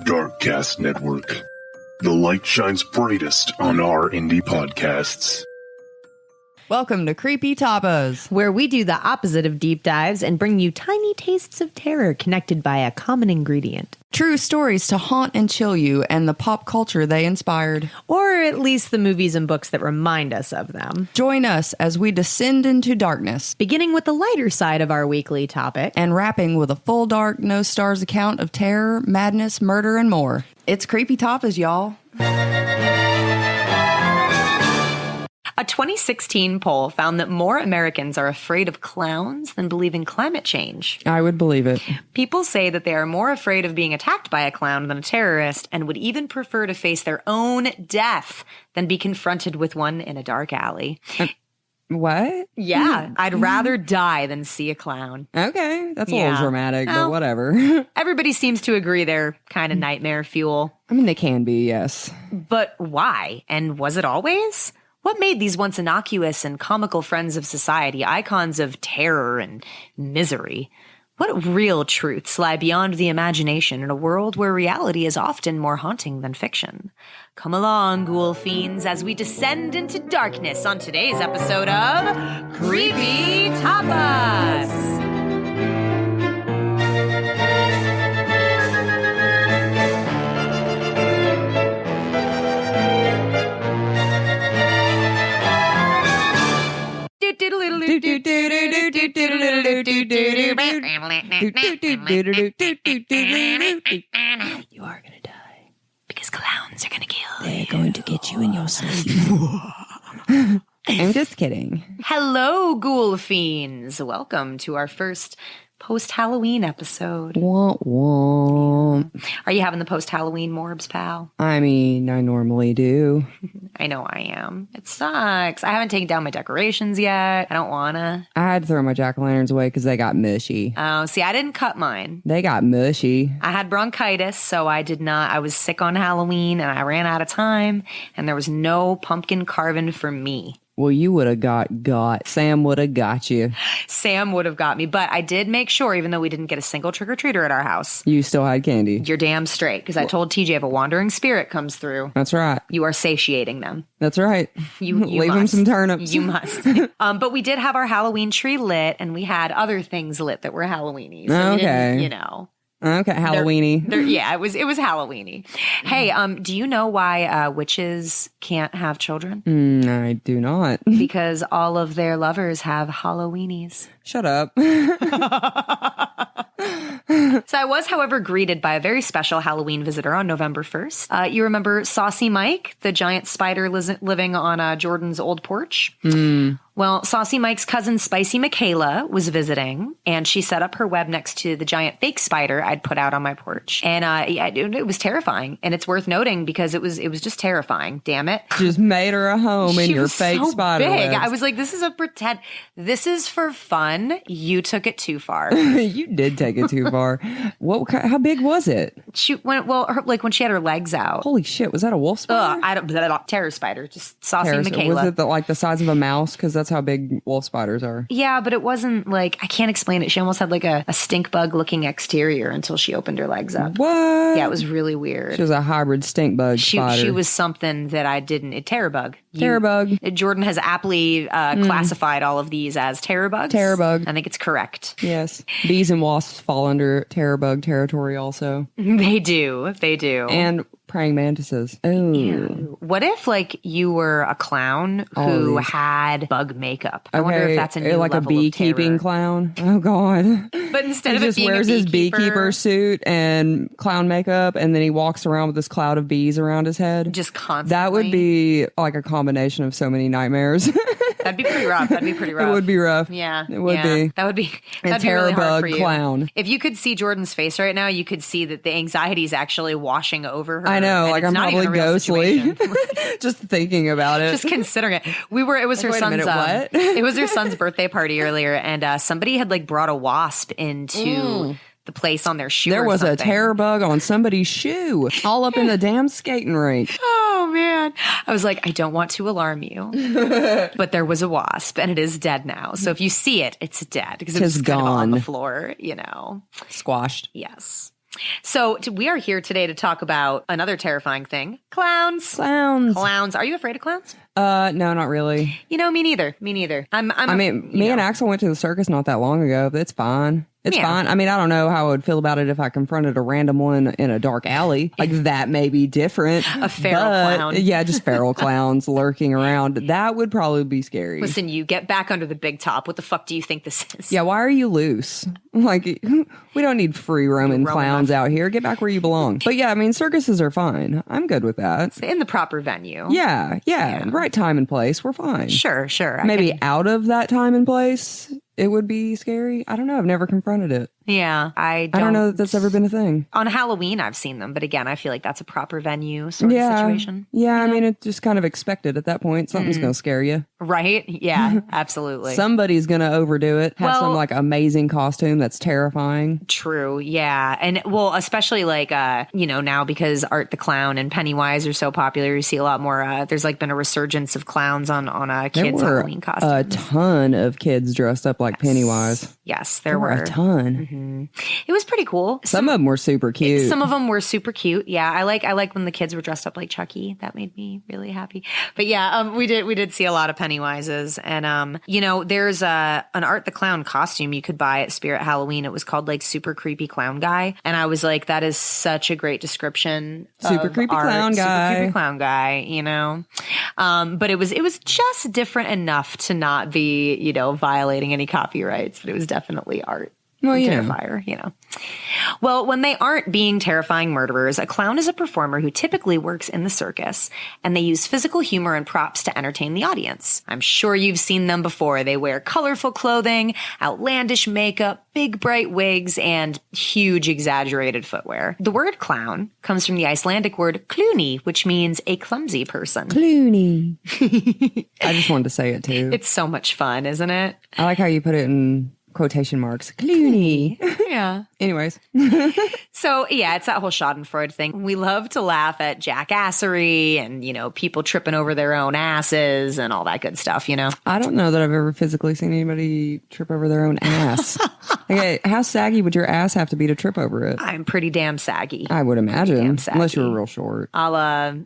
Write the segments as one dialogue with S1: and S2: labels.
S1: Darkcast Network. The light shines brightest on our indie podcasts.
S2: Welcome to Creepy Tapas,
S3: where we do the opposite of deep dives and bring you tiny tastes of terror connected by a common ingredient.
S2: True stories to haunt and chill you and the pop culture they inspired.
S3: Or at least the movies and books that remind us of them.
S2: Join us as we descend into darkness,
S3: beginning with the lighter side of our weekly topic,
S2: and wrapping with a full dark, no stars account of terror, madness, murder, and more. It's Creepy Tapas, y'all.
S3: A 2016 poll found that more Americans are afraid of clowns than believe in climate change.
S2: I would believe it.
S3: People say that they are more afraid of being attacked by a clown than a terrorist and would even prefer to face their own death than be confronted with one in a dark alley.
S2: What?
S3: Yeah, I'd rather die than see a clown.
S2: Okay, that's a little dramatic, but whatever.
S3: Everybody seems to agree they're kind of nightmare fuel.
S2: I mean, they can be, yes.
S3: But why? And was it always? What made these once innocuous and comical friends of society icons of terror and misery? What real truths lie beyond the imagination in a world where reality is often more haunting than fiction? Come along, ghoul fiends, as we descend into darkness on today's episode of Creepy Tapas. You are gonna die because clowns are gonna kill you.
S2: They're going to get you in your sleep. I'm just kidding.
S3: Hello, ghoul fiends. Welcome to our first post-Halloween episode.
S2: Womp womp.
S3: Are you having the post-Halloween morbs, pal?
S2: I mean, I normally do.
S3: I know I am. It sucks. I haven't taken down my decorations yet. I don't wanna.
S2: I had to throw my jack-o'-lanterns away because they got mushy.
S3: Oh, see, I didn't cut mine.
S2: They got mushy.
S3: I had bronchitis, so I did not. I was sick on Halloween, and I ran out of time, and there was no pumpkin carving for me.
S2: Well, you would have got. Sam would have got you.
S3: Sam would have got me, but I did make sure, even though we didn't get a single trick-or-treater at our house.
S2: You still had candy.
S3: You're damn straight, because I told TJ if a wandering spirit comes through.
S2: That's right.
S3: You are satiating them.
S2: That's right.
S3: You
S2: leave
S3: must.
S2: them some turnips.
S3: You must. But we did have our Halloween tree lit, and we had other things lit that were Halloweeny. So
S2: okay.
S3: we didn't,
S2: Okay, Halloweeny.
S3: Yeah, it was Halloweeny. Hey, do you know why witches can't have children?
S2: I do not.
S3: Because all of their lovers have Halloweenies.
S2: Shut up.
S3: So I was, however, greeted by a very special Halloween visitor on November 1st. You remember Saucy Mike, the giant spider living on Jordan's old porch? Well, Saucy Mike's cousin Spicy Michaela was visiting, and she set up her web next to the giant fake spider I'd put out on my porch. And it was terrifying, and it's worth noting because it was just terrifying. Damn it!
S2: Just made her a home in your fake
S3: so
S2: spider
S3: big.
S2: webs.
S3: I was like, this is a pretend. This is for fun. You took it too far.
S2: You did take it too far. How big was it?
S3: She went when she had her legs out.
S2: Holy shit! Was that a wolf spider?
S3: Terror spider. Just Saucy Michaela.
S2: Was it like the size of a mouse? Because that's how big wolf spiders are.
S3: Yeah, but it wasn't like, I can't explain it. She almost had like a stink bug looking exterior until she opened her legs up.
S2: What?
S3: Yeah, it was really weird.
S2: She was a hybrid stink bug spider.
S3: She was something that I didn't. Terror bug.
S2: Terror bug.
S3: Jordan has aptly classified all of these as terror bugs.
S2: Terror bug.
S3: I think it's correct.
S2: Yes. Bees and wasps fall under terror bug territory also.
S3: They do. They do.
S2: And praying mantises. Oh.
S3: What if you were a clown who had bug makeup? I wonder if that's a new
S2: like
S3: level
S2: a beekeeping
S3: of
S2: clown. Oh God.
S3: But instead
S2: he
S3: of
S2: just wears his beekeeper suit and clown makeup, and then he walks around with this cloud of bees around his head.
S3: Just constantly.
S2: That would be like a combination of so many nightmares.
S3: That'd be pretty rough.
S2: It would be rough.
S3: Yeah.
S2: It would be.
S3: That'd be
S2: terror
S3: really hard
S2: bug
S3: for you.
S2: clown.
S3: If you could see Jordan's face right now, you could see that the anxiety is actually washing over her.
S2: I know. Like I'm probably ghostly. Just thinking about it.
S3: Just considering it. It was her son's
S2: what?
S3: It was her son's birthday party earlier, and somebody had brought a wasp into the place on their shoe.
S2: There was
S3: something.
S2: a terror bug on somebody's shoe, all up in the damn skating rink.
S3: Oh man. I was like, I don't want to alarm you, but there was a wasp and it is dead now. So if you see it, it's dead because it's
S2: gone
S3: kind of on the floor,
S2: squashed.
S3: Yes. So we are here today to talk about another terrifying thing. Clowns.
S2: Clowns.
S3: Are you afraid of clowns?
S2: No, not really.
S3: You know, me neither.
S2: Me and Axel went to the circus not that long ago, but it's fine. It's fine. I mean, I don't know how I would feel about it if I confronted a random one in a dark alley. Like, that may be different.
S3: A feral clown.
S2: Yeah, just feral clowns lurking around. That would probably be scary.
S3: Listen, you get back under the big top. What the fuck do you think this is?
S2: Yeah, why are you loose? Like, we don't need free roaming clowns out here. Get back where you belong. But yeah, I mean, circuses are fine. I'm good with that.
S3: In the proper venue.
S2: Yeah. Right time and place. We're fine.
S3: Sure.
S2: Maybe out of that time and place, it would be scary. I don't know. I've never confronted it.
S3: Yeah, I
S2: don't know that that's ever been a thing.
S3: On Halloween, I've seen them. But again, I feel like that's a proper venue sort of situation.
S2: Yeah, I mean, it's just kind of expected at that point. Something's going to scare you.
S3: Right? Yeah, absolutely.
S2: Somebody's going to overdo it. Have some like amazing costume that's terrifying.
S3: True. Yeah. And well, especially like, now because Art the Clown and Pennywise are so popular, you see a lot more, there's like been a resurgence of clowns on kids' Halloween costumes.
S2: A ton of kids dressed up like Pennywise.
S3: Yes, there were
S2: a ton.
S3: Mm-hmm. It was pretty cool.
S2: Some of them were super cute.
S3: Some of them were super cute. Yeah, I like when the kids were dressed up like Chucky. That made me really happy. But yeah, we did see a lot of Pennywises, and there's an Art the Clown costume you could buy at Spirit Halloween. It was called like Super Creepy Clown Guy, and I was like, that is such a great description.
S2: Super creepy clown guy.
S3: Super creepy clown guy. You know, but it was just different enough to not be violating any copyrights, but it was definitely art.
S2: Well,
S3: Terrifier, Well, when they aren't being terrifying murderers, a clown is a performer who typically works in the circus, and they use physical humor and props to entertain the audience. I'm sure you've seen them before. They wear colorful clothing, outlandish makeup, big bright wigs, and huge exaggerated footwear. The word clown comes from the Icelandic word clowni, which means a clumsy person.
S2: Clowni. I just wanted to say it too.
S3: It's so much fun, isn't it?
S2: I like how you put it in quotation marks. Clowni.
S3: Yeah.
S2: Anyways.
S3: So, yeah, it's that whole schadenfreude thing. We love to laugh at jackassery and, people tripping over their own asses and all that good stuff,
S2: I don't know that I've ever physically seen anybody trip over their own ass. Okay, how saggy would your ass have to be to trip over it?
S3: I'm pretty damn saggy.
S2: I would imagine. Unless you were real short.
S3: I'll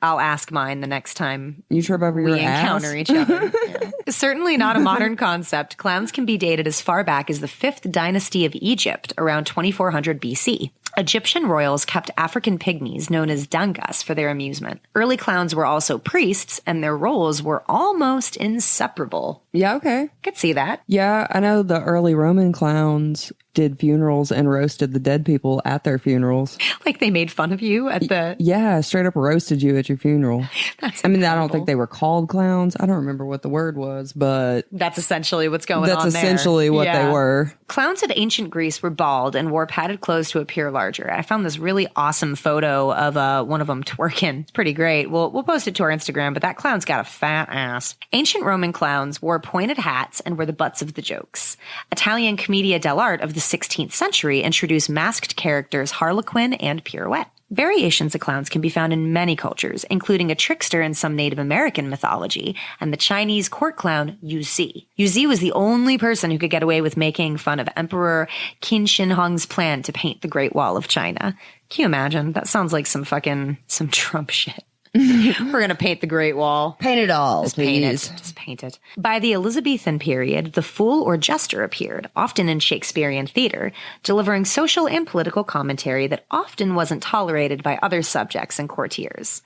S3: ask mine the next time
S2: you trip over your ass. We
S3: encounter each other. Yeah. Certainly not a modern concept. Clowns can be dated as far back as the 5th dynasty of Egypt, around 2400 BC. Egyptian royals kept African pygmies known as dangas for their amusement. Early clowns were also priests, and their roles were almost inseparable.
S2: Yeah, okay.
S3: I could see that.
S2: Yeah, I know the early Roman clowns did funerals and roasted the dead people at their funerals.
S3: Like they made fun of you at the...
S2: Yeah, straight up roasted you at your funeral.
S3: That's
S2: I don't think they were called clowns. I don't remember what the word was, but...
S3: That's essentially what's going on there.
S2: That's essentially what they were.
S3: Clowns of ancient Greece were bald and wore padded clothes to appear larger. I found this really awesome photo of one of them twerking. It's pretty great. We'll post it to our Instagram, but that clown's got a fat ass. Ancient Roman clowns wore pointed hats and were the butts of the jokes. Italian commedia dell'arte of the 16th century introduced masked characters Harlequin and Pirouette. Variations of clowns can be found in many cultures, including a trickster in some Native American mythology and the Chinese court clown Yu Zi. Yu Zi was the only person who could get away with making fun of Emperor Qin Shi Huang's plan to paint the Great Wall of China. Can you imagine? That sounds like some Trump shit. We're going to paint the Great Wall.
S2: Paint it all,
S3: Just
S2: please.
S3: Just paint it. By the Elizabethan period, the fool or jester appeared, often in Shakespearean theater, delivering social and political commentary that often wasn't tolerated by other subjects and courtiers.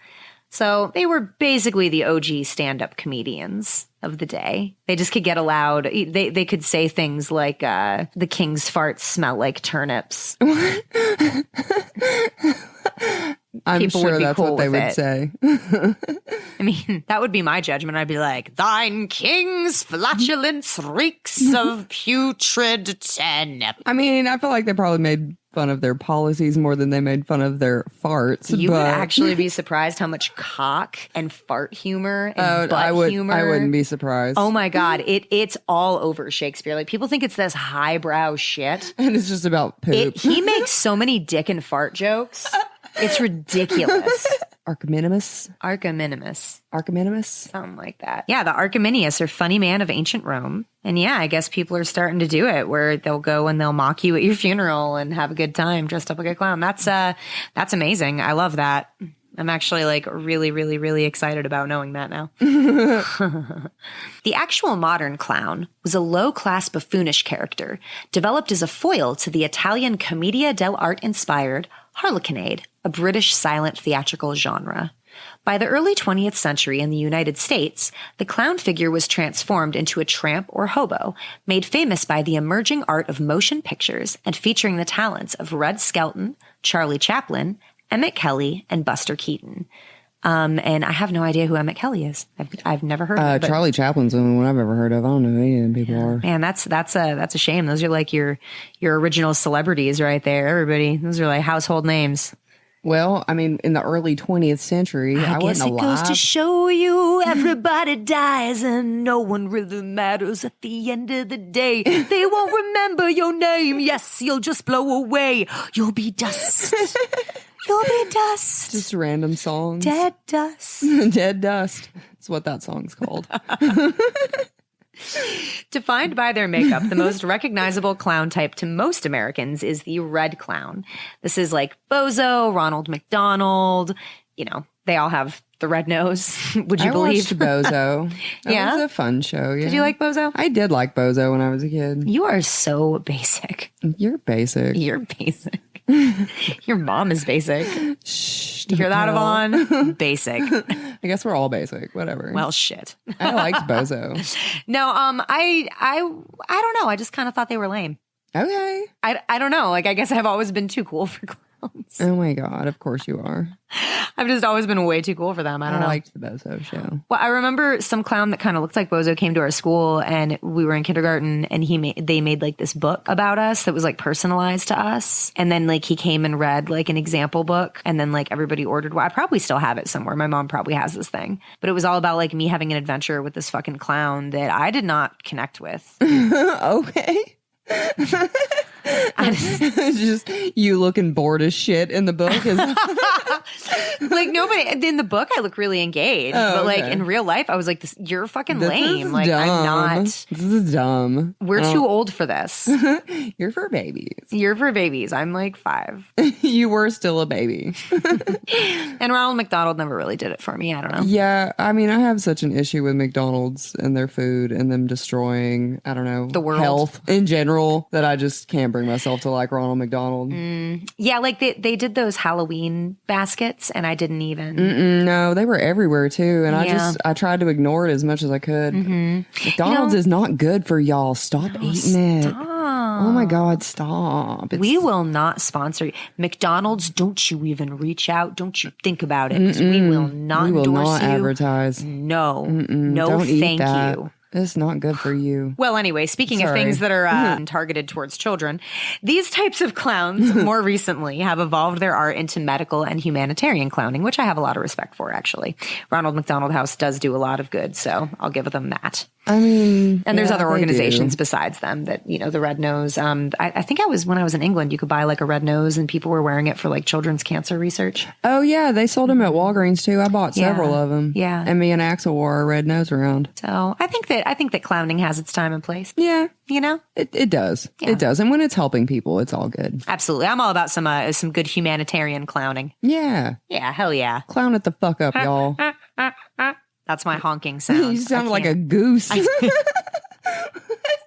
S3: So they were basically the OG stand-up comedians of the day. They just could get allowed. They could say things like, the king's farts smell like turnips.
S2: I'm sure that's what they would say.
S3: I mean, that would be my judgment. I'd be like, thine king's flatulence reeks of putrid turnip.
S2: I mean, I feel like they probably made fun of their policies more than they made fun of their farts.
S3: You would actually be surprised how much cock and fart humor and butt humor.
S2: I wouldn't be surprised.
S3: Oh my God. It's all over Shakespeare. Like, people think it's this highbrow shit.
S2: And it's just about poop.
S3: He makes so many dick and fart jokes. It's ridiculous.
S2: Archimenimus?
S3: Archimenimus. Something like that. Yeah, the Archimenius, or funny man of ancient Rome. And yeah, I guess people are starting to do it where they'll go and they'll mock you at your funeral and have a good time dressed up like a clown. That's amazing. I love that. I'm actually like really, really, really excited about knowing that now. The actual modern clown was a low-class buffoonish character developed as a foil to the Italian commedia dell'arte-inspired harlequinade, a British silent theatrical genre. By the early 20th century in the United States, the clown figure was transformed into a tramp or hobo, made famous by the emerging art of motion pictures and featuring the talents of Red Skelton, Charlie Chaplin, Emmett Kelly, and Buster Keaton. And I have no idea who Emmett Kelly is. I've never heard of him.
S2: Charlie Chaplin's the only one I've ever heard of. I don't know who any of them people are.
S3: Man, that's a shame. Those are like your original celebrities right there. Everybody, those are like household names.
S2: Well, I mean, in the early 20th century, I wasn't alive.
S3: I guess it goes to show you everybody dies and no one really matters at the end of the day. They won't remember your name. Yes, you'll just blow away. You'll be dust. You'll be dust.
S2: Just random songs.
S3: Dead dust.
S2: Dead dust. That's what that song's called.
S3: Defined by their makeup, the most recognizable clown type to most Americans is the red clown. This is like Bozo, Ronald McDonald. You know, they all have the red nose. Would you believe?
S2: I watched Bozo. That was a fun show. Yeah.
S3: Did you like Bozo?
S2: I did like Bozo when I was a kid.
S3: You are so basic.
S2: You're basic.
S3: You're basic. Your mom is basic.
S2: Shh,
S3: you hear that, Yvonne? Basic.
S2: I guess we're all basic. Whatever.
S3: Well, shit.
S2: I liked Bozo.
S3: No, I don't know. I just kind of thought they were lame.
S2: Okay.
S3: I don't know. Like, I guess I've always been too cool for clowns.
S2: Oh my God. Of course you are.
S3: I've just always been way too cool for them. I don't know.
S2: I liked the Bozo show.
S3: Well, I remember some clown that kind of looked like Bozo came to our school and we were in kindergarten and they made like this book about us that was like personalized to us. And then like he came and read like an example book and then like everybody ordered one. I probably still have it somewhere. My mom probably has this thing, but it was all about like me having an adventure with this fucking clown that I did not connect with.
S2: Okay. It's just you looking bored as shit in the book.
S3: Like nobody in the book, I look really engaged, but like in real life, I was like, "You're fucking lame." Like
S2: dumb.
S3: I'm not.
S2: This is dumb.
S3: We're too old for this.
S2: You're for babies.
S3: You're for babies. I'm like 5.
S2: You were still a baby.
S3: And Ronald McDonald never really did it for me. I don't know.
S2: Yeah, I mean, I have such an issue with McDonald's and their food and them destroying, I don't know,
S3: the world,
S2: health in general, that I just can't bring myself to like Ronald McDonald.
S3: Yeah, like they did those Halloween baskets and I didn't even.
S2: No, they were everywhere too. And I tried to ignore it as much as I could. McDonald's is not good for y'all. Stop eating it. Oh my God, stop.
S3: We will not sponsor you. McDonald's, don't you even reach out. Don't you think about it. Because we will not endorse you. We will not
S2: advertise.
S3: No. No,
S2: don't
S3: thank
S2: that.
S3: you.
S2: It's not good for you.
S3: Well, anyway, speaking of things that are targeted towards children, these types of clowns more recently have evolved their art into medical and humanitarian clowning, which I have a lot of respect for, actually. Ronald McDonald House does do a lot of good, so I'll give them that.
S2: I mean,
S3: and there's other organizations besides them that, you know, the Red Nose. I think when I was in England, you could buy like a red nose and people were wearing it for like children's cancer research.
S2: Oh yeah. They sold them at Walgreens too. I bought several of them.
S3: Yeah.
S2: And me and Axel wore a red nose around.
S3: So I think that clowning has its time and place.
S2: Yeah.
S3: You know?
S2: It does. Yeah. It does. And when it's helping people, it's all good.
S3: Absolutely. I'm all about some good humanitarian clowning.
S2: Yeah.
S3: Yeah. Hell yeah.
S2: Clown it the fuck up, y'all.
S3: That's my honking sound.
S2: You sound like a goose.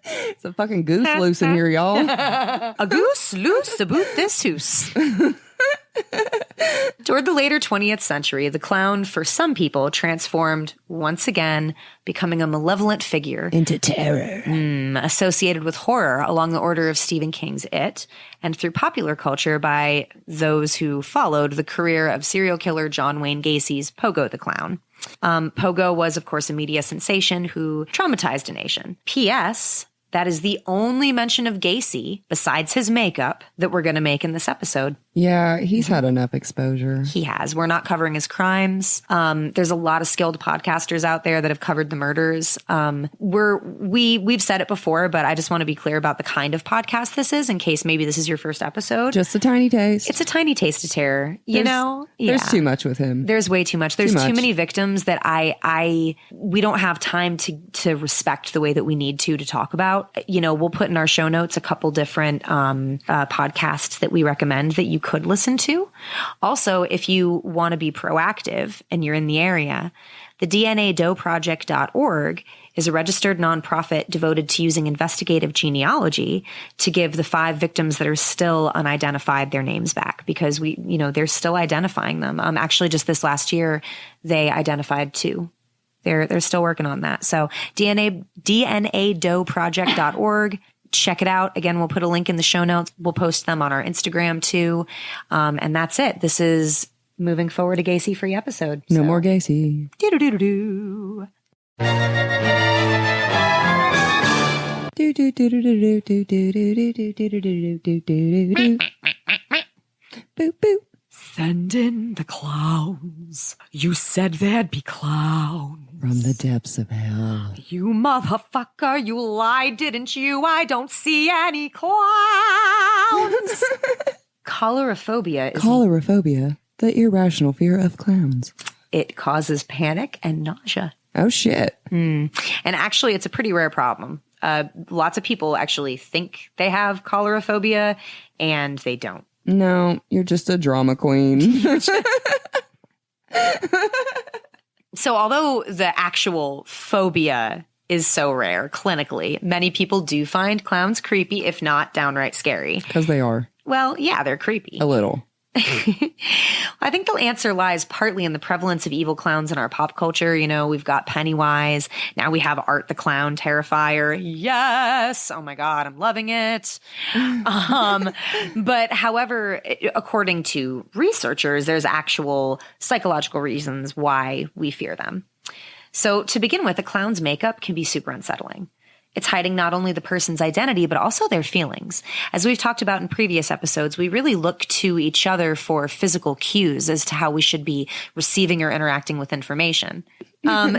S2: It's a fucking goose loose in here, y'all.
S3: A goose loose about this hoose. Toward the later 20th century, the clown, for some people, transformed once again, becoming a malevolent figure.
S2: Into terror.
S3: Associated with horror along the order of Stephen King's It, and through popular culture by those who followed the career of serial killer John Wayne Gacy's Pogo the Clown. Pogo was, of course, a media sensation who traumatized a nation. P.S., that is the only mention of Gacy, besides his makeup, that we're going to make in this episode.
S2: Yeah, he's had enough exposure.
S3: He has. We're not covering his crimes. There's a lot of skilled podcasters out there that have covered the murders. We've said it before, but I just want to be clear about the kind of podcast this is in case maybe this is your first episode.
S2: Just a tiny taste.
S3: It's a tiny taste of terror, you know?
S2: There's too much with him.
S3: There's way too much. There's too many victims that we don't have time to respect the way that we need to talk about. You know, we'll put in our show notes a couple different podcasts that we recommend that you could listen to. Also, if you want to be proactive and you're in the area, the DNA-DOE-Project.org is a registered nonprofit devoted to using investigative genealogy to give the 5 victims that are still unidentified their names back, because they're still identifying them. Actually, just this last year, they identified 2. They're still working on that. So DNA-DOE-Project.org. Check it out. Again, we'll put a link in the show notes. We'll post them on our Instagram too. And that's it. This is moving forward a Gacy-free episode.
S2: No more Gacy.
S3: Do-do-do-do-do.
S2: Boop boop.
S3: Send in the clowns. You said there'd be clowns.
S2: From the depths of hell.
S3: You motherfucker, you lied, didn't you? I don't see any clowns.
S2: Coulrophobia, the irrational fear of clowns.
S3: It causes panic and nausea.
S2: Oh, shit.
S3: And actually, it's a pretty rare problem. Lots of people actually think they have coulrophobia, and they don't.
S2: No, you're just a drama queen.
S3: So although the actual phobia is so rare clinically, many people do find clowns creepy, if not downright scary.
S2: Because they are.
S3: Well, yeah, they're creepy.
S2: A little.
S3: I think the answer lies partly in the prevalence of evil clowns in our pop culture. You know, we've got Pennywise. Now we have Art the Clown Terrifier. Yes. Oh my God, I'm loving it. But however, according to researchers, there's actual psychological reasons why we fear them. So to begin with, a clown's makeup can be super unsettling. It's hiding not only the person's identity, but also their feelings. As we've talked about in previous episodes, we really look to each other for physical cues as to how we should be receiving or interacting with information.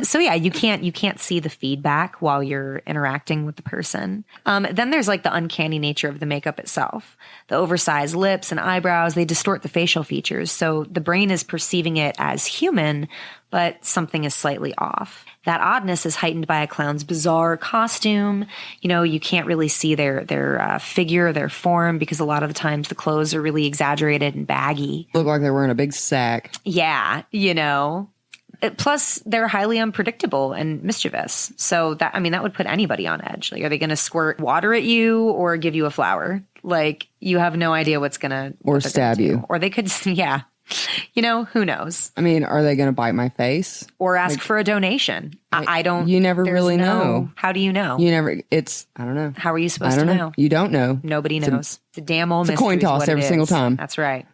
S3: So yeah, you can't see the feedback while you're interacting with the person. Then there's like the uncanny nature of the makeup itself. The oversized lips and eyebrows, they distort the facial features. So the brain is perceiving it as human, but something is slightly off. That oddness is heightened by a clown's bizarre costume. You know, you can't really see their figure, their form, because a lot of the times the clothes are really exaggerated and baggy.
S2: Look like they're wearing a big sack.
S3: Yeah, you know. Plus, they're highly unpredictable and mischievous. So that would put anybody on edge. Like, are they going to squirt water at you or give you a flower? Like, you have no idea what's going to...
S2: Or stab you.
S3: Or they could, yeah. You know, who knows?
S2: I mean, are they going to bite my face?
S3: Or ask for a donation? I don't...
S2: You never really know.
S3: How do you know?
S2: You never... I don't know.
S3: How are you supposed to know?
S2: You don't know.
S3: Nobody knows. It's a damn old mystery.
S2: It's a coin toss every single time.
S3: That's right.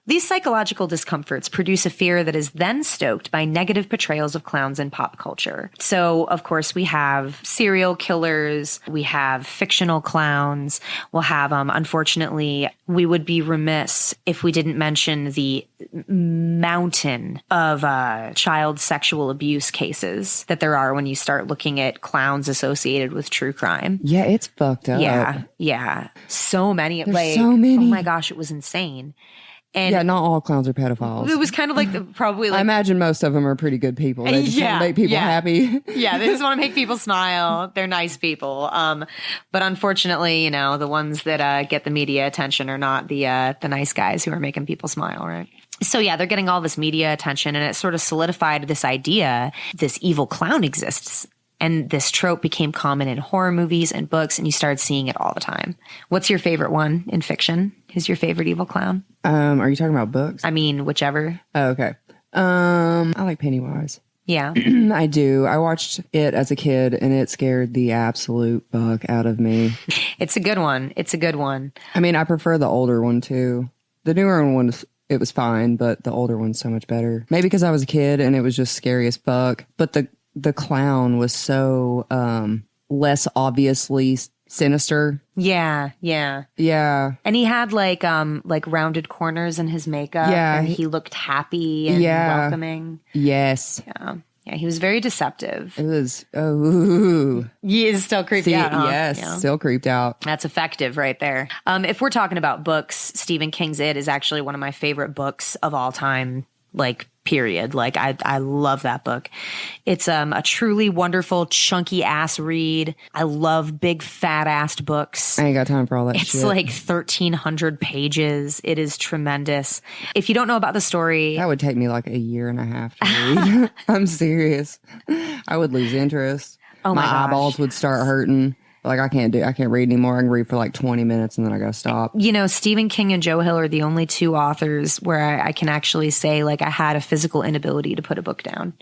S3: These psychological discomforts produce a fear that is then stoked by negative portrayals of clowns in pop culture. So, of course, we have serial killers. We have fictional clowns. We'll have, unfortunately, we would be remiss if we didn't mention the mountain of child sexual abuse cases that there are when you start looking at clowns associated with true crime.
S2: Yeah, it's fucked up.
S3: Yeah. So many.
S2: There's so many.
S3: Oh my gosh, it was insane. And
S2: yeah, not all clowns are pedophiles.
S3: It was kind of like probably like...
S2: I imagine most of them are pretty good people. They just want to make people happy.
S3: Yeah, they just want to make people smile. They're nice people. But unfortunately, you know, the ones that get the media attention are not the nice guys who are making people smile, right? So yeah, they're getting all this media attention, and it sort of solidified this idea, this evil clown exists. And this trope became common in horror movies and books, and you started seeing it all the time. What's your favorite one in fiction? Who's your favorite evil clown?
S2: Are you talking about books?
S3: I mean, whichever.
S2: Oh, okay. I like Pennywise.
S3: Yeah.
S2: I do. I watched it as a kid, and it scared the absolute fuck out of me.
S3: It's a good one.
S2: I mean, I prefer the older one, too. The newer one, it was fine, but the older one's so much better. Maybe because I was a kid, and it was just scary as fuck. But the clown was so less obviously sinister.
S3: Yeah.
S2: Yeah.
S3: And he had like rounded corners in his makeup.
S2: Yeah.
S3: And he looked happy and welcoming.
S2: Yes.
S3: Yeah, he was very deceptive.
S2: It was,
S3: He is still creeped out, huh?
S2: Yes,
S3: Yeah.
S2: still creeped out.
S3: That's effective right there. If we're talking about books, Stephen King's It is actually one of my favorite books of all time, like, period. Like, I love that book. It's a truly wonderful, chunky-ass read. I love big, fat-assed books.
S2: I ain't got time for all that shit.
S3: It's like 1,300 pages. It is tremendous. If you don't know about the story...
S2: That would take me like a year and a half to read. I'm serious. I would lose interest.
S3: Oh my gosh.
S2: Eyeballs would start hurting. Like, I can't read anymore. I can read for like 20 minutes and then I gotta stop.
S3: You know, Stephen King and Joe Hill are the only two authors where I can actually say, like, I had a physical inability to put a book down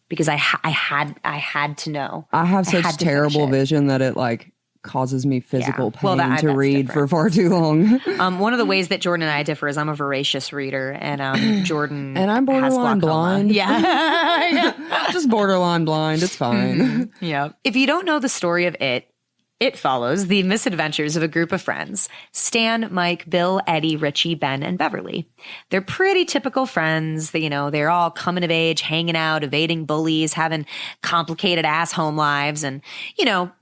S3: because I had to know.
S2: I have such terrible vision that it like causes me physical pain to read for far too long.
S3: One of the ways that Jordan and I differ is I'm a voracious reader, and Jordan
S2: and I'm borderline blind.
S3: Yeah,
S2: just borderline blind. It's fine.
S3: Yeah. If you don't know the story of It follows the misadventures of a group of friends, Stan, Mike, Bill, Eddie, Richie, Ben, and Beverly. They're pretty typical friends. They're all coming of age, hanging out, evading bullies, having complicated ass home lives, and,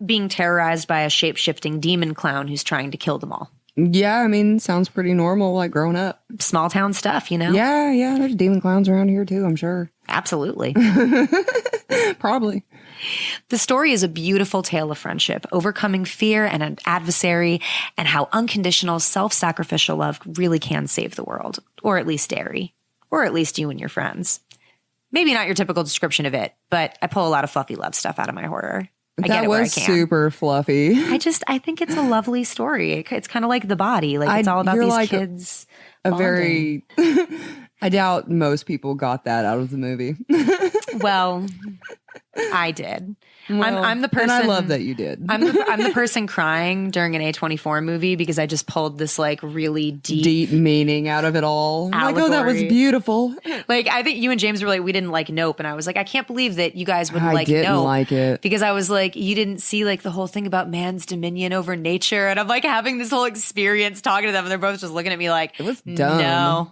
S3: being terrorized by a shape-shifting demon clown who's trying to kill them all.
S2: Yeah, I mean, sounds pretty normal, like growing up.
S3: Small town stuff,
S2: Yeah, there's demon clowns around here too, I'm sure.
S3: Absolutely.
S2: Probably.
S3: The story is a beautiful tale of friendship, overcoming fear and an adversary, and how unconditional, self-sacrificial love really can save the world, or at least dairy, or at least you and your friends. Maybe not your typical description of it, but I pull a lot of fluffy love stuff out of my horror.
S2: That was super fluffy.
S3: I think it's a lovely story. It's kind of like The Body. Like, it's all about these like kids.
S2: I doubt most people got that out of the movie.
S3: Well, I did.
S2: Well,
S3: I'm the person.
S2: And I love that you did.
S3: I'm the person crying during an A24 movie because I just pulled this like really deep meaning
S2: out of it all.
S3: Allegory.
S2: Like, oh, that was beautiful.
S3: Like, I think you and James were like, we didn't like Nope, and I was like, I can't believe that you guys wouldn't like
S2: Nope. I didn't
S3: like
S2: it
S3: because I was like, you didn't see like the whole thing about man's dominion over nature, and I'm like having this whole experience talking to them, and they're both just looking at me like,
S2: it was dumb.
S3: No,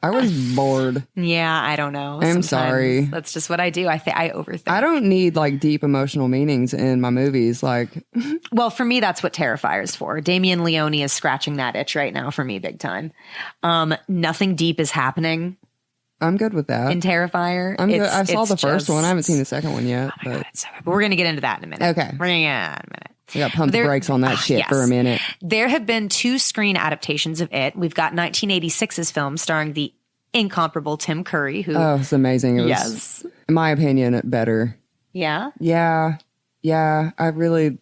S2: I was bored.
S3: Yeah, I don't know.
S2: I'm
S3: Sometimes
S2: sorry.
S3: That's just what I do. I overthink.
S2: I don't need like deep emotional meanings in my movies. Like,
S3: well, for me, that's what Terrifier's for. Damien Leone is scratching that itch right now for me, big time. Nothing deep is happening.
S2: I'm good with that.
S3: In Terrifier,
S2: I'm good. I saw the first one. I haven't seen the second one yet.
S3: Oh my God, it's so good. But we're going to get into that in a minute.
S2: Okay,
S3: we're going to get into that in a minute.
S2: We got pump the brakes on that shit for a minute.
S3: There have been 2 screen adaptations of it. We've got 1986's film starring the incomparable Tim Curry, who
S2: it's amazing. It was, in my opinion, better.
S3: Yeah.
S2: I really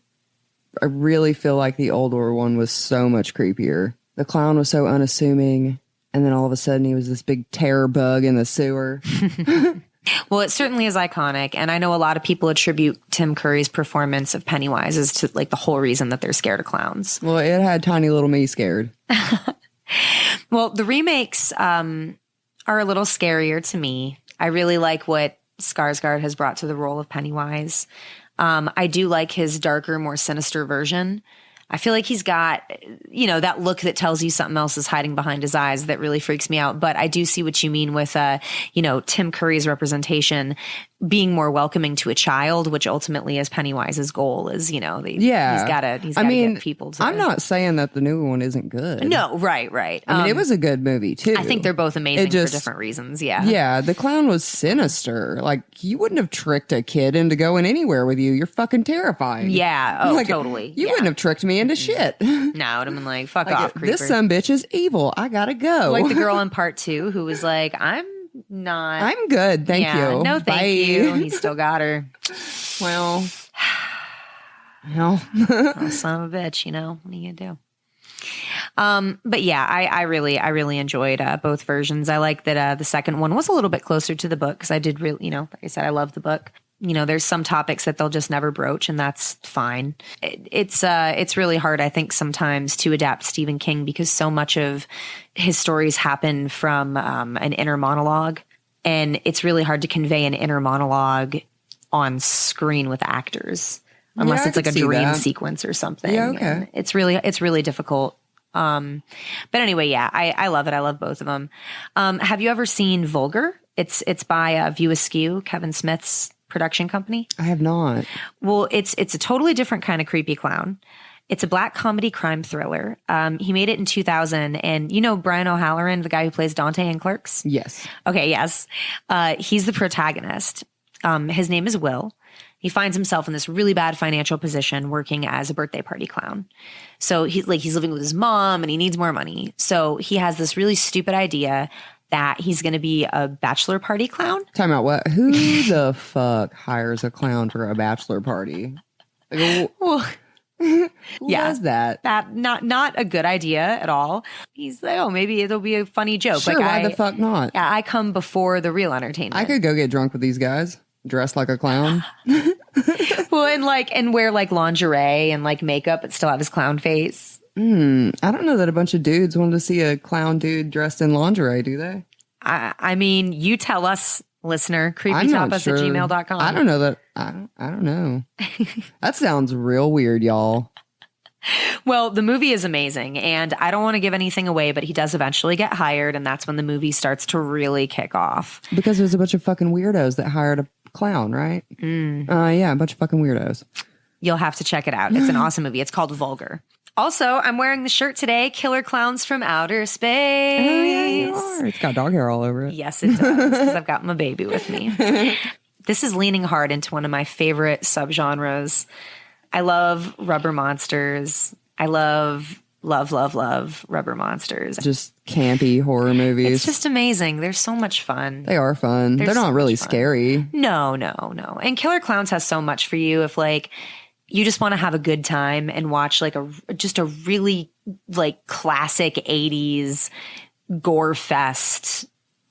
S2: feel like the older one was so much creepier. The clown was so unassuming, and then all of a sudden he was this big terror bug in the sewer.
S3: Well, it certainly is iconic, and I know a lot of people attribute Tim Curry's performance of Pennywise as to like the whole reason that they're scared of clowns.
S2: Well, it had tiny little me scared.
S3: Well, the remakes are a little scarier to me. I really like what Skarsgård has brought to the role of Pennywise. I do like his darker, more sinister version. I feel like he's got, that look that tells you something else is hiding behind his eyes that really freaks me out. But I do see what you mean with, Tim Curry's representation being more welcoming to a child, which ultimately is Pennywise's goal is, he's got to get people to.
S2: I'm not saying that the new one isn't good.
S3: No, right.
S2: I mean, it was a good movie too.
S3: I think they're both amazing for different reasons. Yeah.
S2: Yeah. The clown was sinister. Like, you wouldn't have tricked a kid into going anywhere with you. You're fucking terrifying.
S3: Yeah. Oh, totally.
S2: You wouldn't have tricked me into shit.
S3: No, I would have been like, fuck off, creeper.
S2: This sumbitch is evil. I gotta go.
S3: Like the girl in part 2 who was like, I'm
S2: good. Thank you.
S3: No, thank you. He still got her.
S2: Well,
S3: oh, son of a bitch, what are you gonna do? But yeah, I really enjoyed both versions. I like that the second one was a little bit closer to the book because I did really, like I said, I love the book. There's some topics that they'll just never broach, and that's fine. It's really hard, I think, sometimes to adapt Stephen King because so much of his stories happen from an inner monologue, and it's really hard to convey an inner monologue on screen with actors. unless
S2: I
S3: it's like
S2: could
S3: a
S2: see
S3: dream
S2: that.
S3: sequence or something.
S2: Yeah, okay.
S3: And it's really difficult. But anyway, yeah, I love it. I love both of them. Have you ever seen Vulgar? It's by View Askew, Kevin Smith's production company.
S2: I have not.
S3: Well, it's a totally different kind of creepy clown. It's a black comedy crime thriller. He made it in 2000, and you know Brian O'Halloran, the guy who plays Dante in Clerks?
S2: Yes.
S3: Okay, yes. He's the protagonist. His name is Will. He finds himself in this really bad financial position working as a birthday party clown. So he's living with his mom and he needs more money. So he has this really stupid idea that he's going to be a bachelor party clown.
S2: Time out. What? Who the fuck hires a clown for a bachelor party? Like,
S3: Well,
S2: who
S3: yeah.
S2: does that?
S3: that not a good idea at all. He's like, oh, maybe it'll be a funny joke.
S2: Sure,
S3: like,
S2: why the fuck not?
S3: Yeah, I come before the real entertainment.
S2: I could go get drunk with these guys, dressed like a clown.
S3: Well, and wear like lingerie and like makeup, but still have his clown face.
S2: I don't know that a bunch of dudes wanted to see a clown dude dressed in lingerie, do they?
S3: I mean, you tell us, listener,
S2: I'm not sure.
S3: creepytapas@gmail.com.
S2: I don't know that. I don't know. That sounds real weird, y'all.
S3: Well, the movie is amazing, and I don't want to give anything away, but he does eventually get hired, and that's when the movie starts to really kick off.
S2: Because there's a bunch of fucking weirdos that hired a clown, right? Yeah, a bunch of fucking weirdos.
S3: You'll have to check it out. It's an awesome movie. It's called Vulgar. Also, I'm wearing the shirt today, Killer Clowns from Outer Space.
S2: Oh, yeah, you are. It's got dog hair all over it.
S3: Yes, it does, because I've got my baby with me. This is leaning hard into one of my favorite subgenres. I love rubber monsters. I love rubber monsters.
S2: Just campy horror movies.
S3: It's just amazing. They're so much fun.
S2: They are fun. They're
S3: so
S2: not really
S3: much fun.
S2: scary.
S3: No. And Killer Clowns has so much for you if like you just want to have a good time and watch like a really like classic 80s gore fest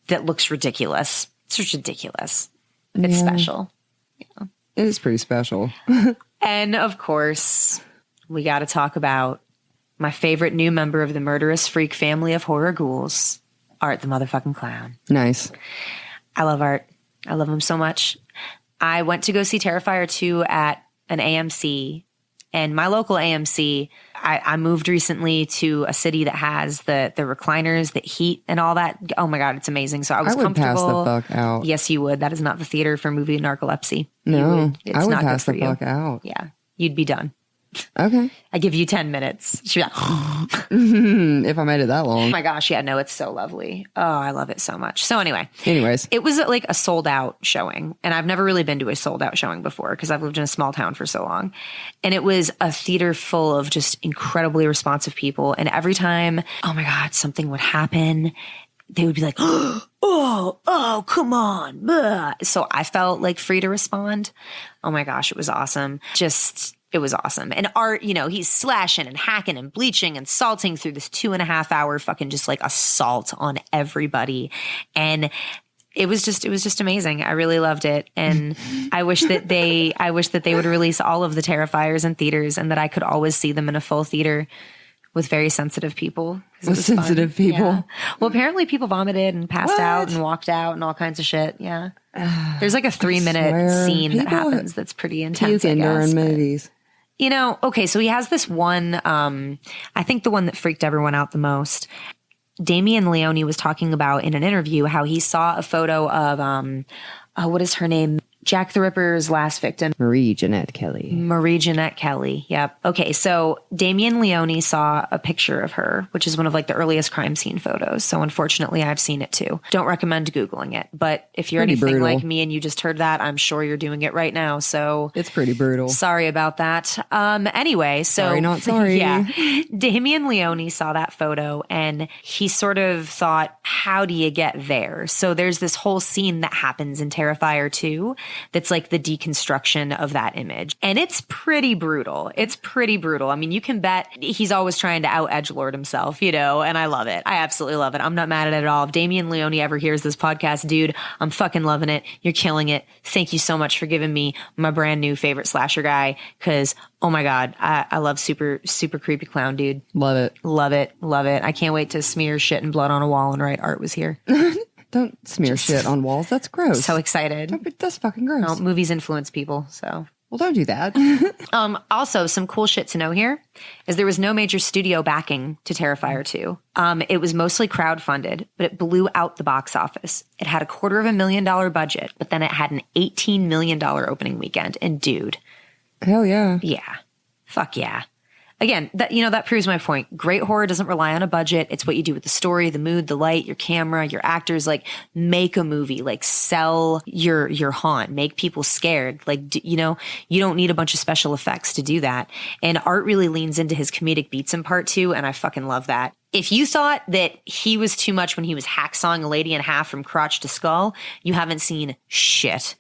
S3: that looks ridiculous. It's just ridiculous. It's special. Yeah.
S2: It is pretty special.
S3: And of course, we got to talk about my favorite new member of the murderous freak family of horror ghouls, Art the motherfucking Clown.
S2: Nice.
S3: I love Art. I love him so much. I went to go see Terrifier 2 at an AMC, and my local AMC, I moved recently to a city that has the recliners, the heat and all that. Oh my God, it's amazing. So I was
S2: would pass
S3: comfortable.
S2: the fuck out.
S3: Yes, you would. That is not the theater for movie narcolepsy.
S2: No,
S3: It's
S2: I would
S3: not good
S2: pass
S3: for
S2: the
S3: you.
S2: fuck out.
S3: Yeah, you'd be done.
S2: Okay.
S3: I give you 10 minutes. She'd be like, oh
S2: If I made it that long.
S3: my gosh, yeah, no, it's so lovely. Oh, I love it so much. So anyway,
S2: Anyways.
S3: it was like a sold out showing, and I've never really been to a sold out showing before because I've lived in a small town for so long. And it was a theater full of just incredibly responsive people. And every time, oh my God, something would happen, they would be like, oh, come on. Blah. So I felt like free to respond. Oh my gosh, it was awesome. It was awesome. And Art, you know, he's slashing and hacking and bleaching and salting through this 2.5 hour fucking just like assault on everybody. And it was just amazing. I really loved it. And I wish that they would release all of the Terrifiers in theaters and that I could always see them in a full theater with very sensitive people.
S2: With sensitive people?
S3: Yeah. Well, apparently people vomited and passed out and walked out and all kinds of shit. Yeah. There's like a 3-minute scene that happens that's pretty intense.
S2: Puking during movies.
S3: You know, okay, so he has this one, I think the one that freaked everyone out the most. Damien Leone was talking about in an interview how he saw a photo of, what is her name? Jack the Ripper's last victim.
S2: Marie Jeanette Kelly.
S3: Yep. Okay. So Damien Leone saw a picture of her, which is one of like the earliest crime scene photos. So unfortunately I've seen it too. Don't recommend Googling it, but if you're
S2: Pretty
S3: anything
S2: brutal.
S3: like me and you just heard that, I'm sure you're doing it right now. So
S2: It's pretty brutal.
S3: sorry about that. Anyway, so
S2: Sorry, not sorry.
S3: Yeah. Damien Leone saw that photo and he sort of thought, how do you get there? So there's this whole scene that happens in Terrifier 2 that's like the deconstruction of that image. And it's pretty brutal. I mean, you can bet he's always trying to out edgelord himself, you know, and I love it. I absolutely love it. I'm not mad at it at all. If Damien Leone ever hears this podcast, dude, I'm fucking loving it. You're killing it. Thank you so much for giving me my brand new favorite slasher guy. Cause oh my God, I love super, super creepy clown, dude.
S2: Love it.
S3: Love it. Love it. I can't wait to smear shit and blood on a wall and write Art was here.
S2: Don't smear shit on walls. That's gross.
S3: So excited.
S2: That's fucking gross.
S3: Well, movies influence people, so
S2: Well, don't do that.
S3: Also, some cool shit to know here is there was no major studio backing to Terrifier 2. It was mostly crowdfunded, but it blew out the box office. It had a $250,000 budget, but then it had an $18 million opening weekend. And dude.
S2: Hell yeah.
S3: Yeah. Fuck yeah. Again, that proves my point. Great horror doesn't rely on a budget. It's what you do with the story, the mood, the light, your camera, your actors. Like, make a movie. Like, sell your haunt. Make people scared. Like, you don't need a bunch of special effects to do that. And Art really leans into his comedic beats in part 2, and I fucking love that. If you thought that he was too much when he was hacksawing a lady in half from crotch to skull, you haven't seen shit.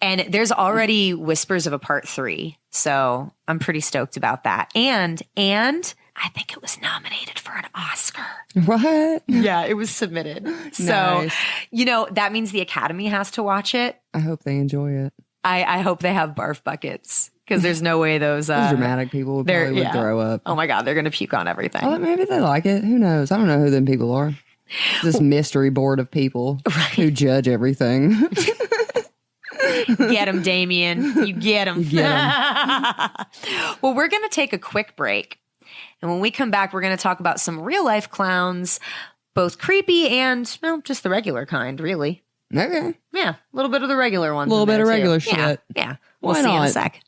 S3: And there's already whispers of a part 3. So I'm pretty stoked about that. And I think it was nominated for an Oscar.
S2: What?
S3: Yeah, it was submitted.
S2: Nice.
S3: So, that means the Academy has to watch it.
S2: I hope they enjoy it.
S3: I hope they have barf buckets because there's no way those
S2: dramatic people would throw up.
S3: Oh my God, they're going to puke on everything.
S2: Oh, maybe they like it. Who knows? I don't know who them people are. This mystery board of people who judge everything.
S3: Get him, Damien. You get him. Well, we're going to take a quick break. And when we come back, we're going to talk about some real life clowns, both creepy and, well, just the regular kind, really.
S2: Okay.
S3: Yeah. A little bit of the regular ones.
S2: A little bit of regular
S3: shit. Yeah. We'll
S2: Why
S3: see
S2: not?
S3: in a sec.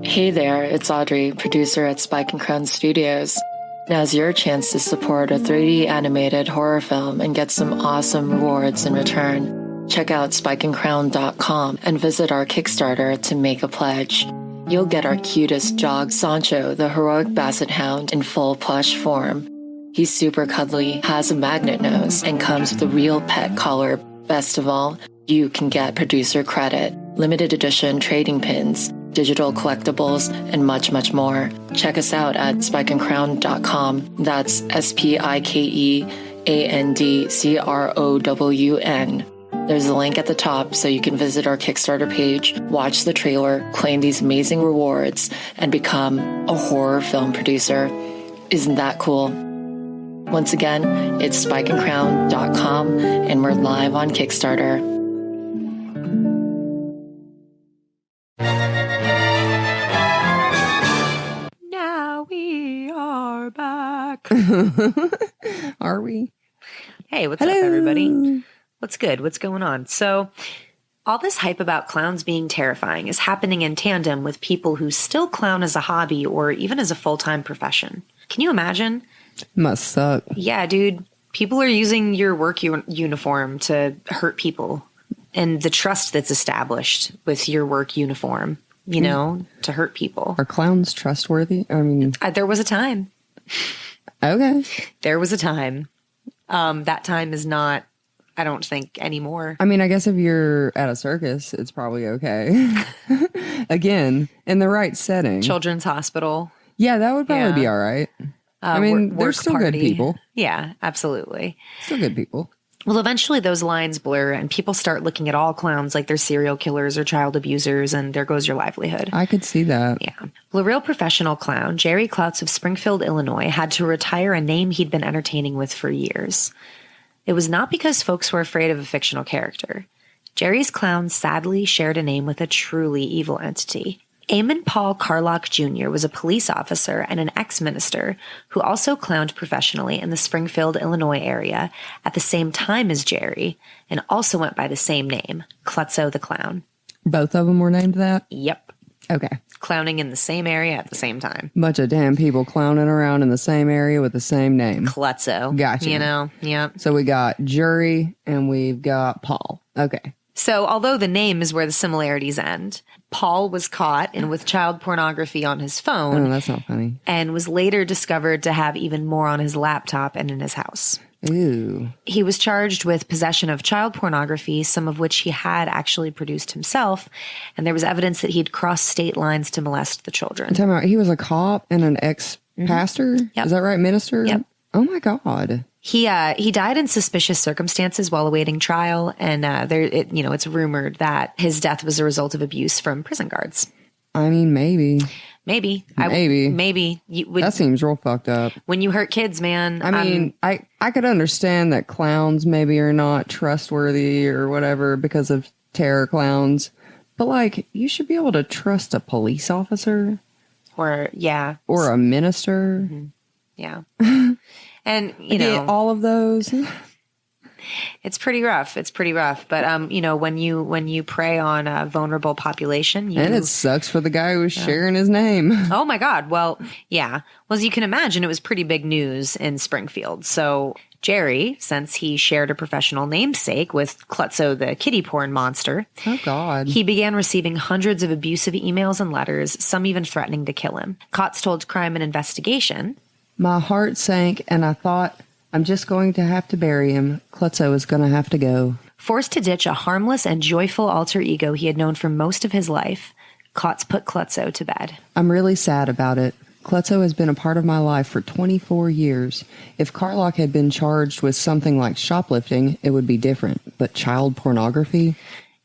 S4: Hey there, it's Audrey, producer at Spike and Crown Studios. Now's your chance to support a 3D animated horror film and get some awesome rewards in return. Check out spikeandcrown.com and visit our Kickstarter to make a pledge. You'll get our cutest dog, Sancho, the heroic basset hound, in full plush form. He's super cuddly, has a magnet nose, and comes with a real pet collar. Best of all, you can get producer credit, limited edition trading pins, digital collectibles, and much, much more. Check us out at spikeandcrown.com. That's SPIKEANDCROWN. There's a link at the top so you can visit our Kickstarter page, watch the trailer, claim these amazing rewards, and become a horror film producer. Isn't that cool? Once again, it's spikeandcrown.com, and we're live on Kickstarter.
S3: Now we are back.
S2: Are we?
S3: Hey, what's up, everybody? What's good? What's going on? So, all this hype about clowns being terrifying is happening in tandem with people who still clown as a hobby or even as a full-time profession. Can you imagine?
S2: Must suck.
S3: Yeah, dude. People are using your work uniform to hurt people. And the trust that's established with your work uniform, to hurt people.
S2: Are clowns trustworthy? I mean...
S3: there was a time.
S2: Okay.
S3: There was a time. That time is not... I don't think anymore.
S2: I mean, I guess if you're at a circus, it's probably okay. Again, in the right setting.
S3: Children's hospital.
S2: Yeah, that would probably be all right. I mean, they're still good people.
S3: Yeah, absolutely.
S2: Still good people.
S3: Well, eventually those lines blur and people start looking at all clowns like they're serial killers or child abusers, and there goes your livelihood.
S2: I could see that.
S3: Yeah. Well, a real professional clown, Jerry Cloutz of Springfield, Illinois, had to retire a name he'd been entertaining with for years. It was not because folks were afraid of a fictional character. Jerry's clown sadly shared a name with a truly evil entity. Eamon Paul Carlock Jr. was a police officer and an ex-minister who also clowned professionally in the Springfield, Illinois area at the same time as Jerry and also went by the same name, Klutzo the Clown.
S2: Both of them were named that?
S3: Yep.
S2: Okay.
S3: Clowning in the same area at the same time.
S2: Bunch of damn people clowning around in the same area with the same name.
S3: Klutzo.
S2: Gotcha.
S3: Yep.
S2: So we got Jury and we've got Paul. Okay.
S3: So although the name is where the similarities end, Paul was caught in with child pornography on his phone.
S2: Oh, that's not funny.
S3: And was later discovered to have even more on his laptop and in his house.
S2: Ooh.
S3: He was charged with possession of child pornography, some of which he had actually produced himself, and there was evidence that he'd crossed state lines to molest the children.
S2: I'm talking about he was a cop and an ex-pastor?
S3: Yep.
S2: Is that right, minister?
S3: Yep.
S2: Oh my God.
S3: He died in suspicious circumstances while awaiting trial, and it's rumored that his death was a result of abuse from prison guards.
S2: I mean, maybe.
S3: Maybe.
S2: That seems real fucked up.
S3: When you hurt kids, man.
S2: I mean, I could understand that clowns maybe are not trustworthy or whatever because of terror clowns. But, like, you should be able to trust a police officer.
S3: Or, yeah.
S2: Or a minister.
S3: Mm-hmm. Yeah. And,
S2: all of those.
S3: It's pretty rough. It's pretty rough. But, when you prey on a vulnerable population,
S2: and it sucks for the guy who was sharing his name.
S3: Oh my God. Well, yeah. Well, as you can imagine, it was pretty big news in Springfield. So Jerry, since he shared a professional namesake with Klutzo the kitty porn monster,
S2: oh God,
S3: he began receiving hundreds of abusive emails and letters, some even threatening to kill him. Kotz told Crime and Investigation,
S2: "My heart sank and I thought, I'm just going to have to bury him. Klutzo is going to have to go."
S3: Forced to ditch a harmless and joyful alter ego he had known for most of his life, Kotz put Klutzo to bed.
S2: "I'm really sad about it. Klutzo has been a part of my life for 24 years. If Carlock had been charged with something like shoplifting, it would be different. But child pornography?"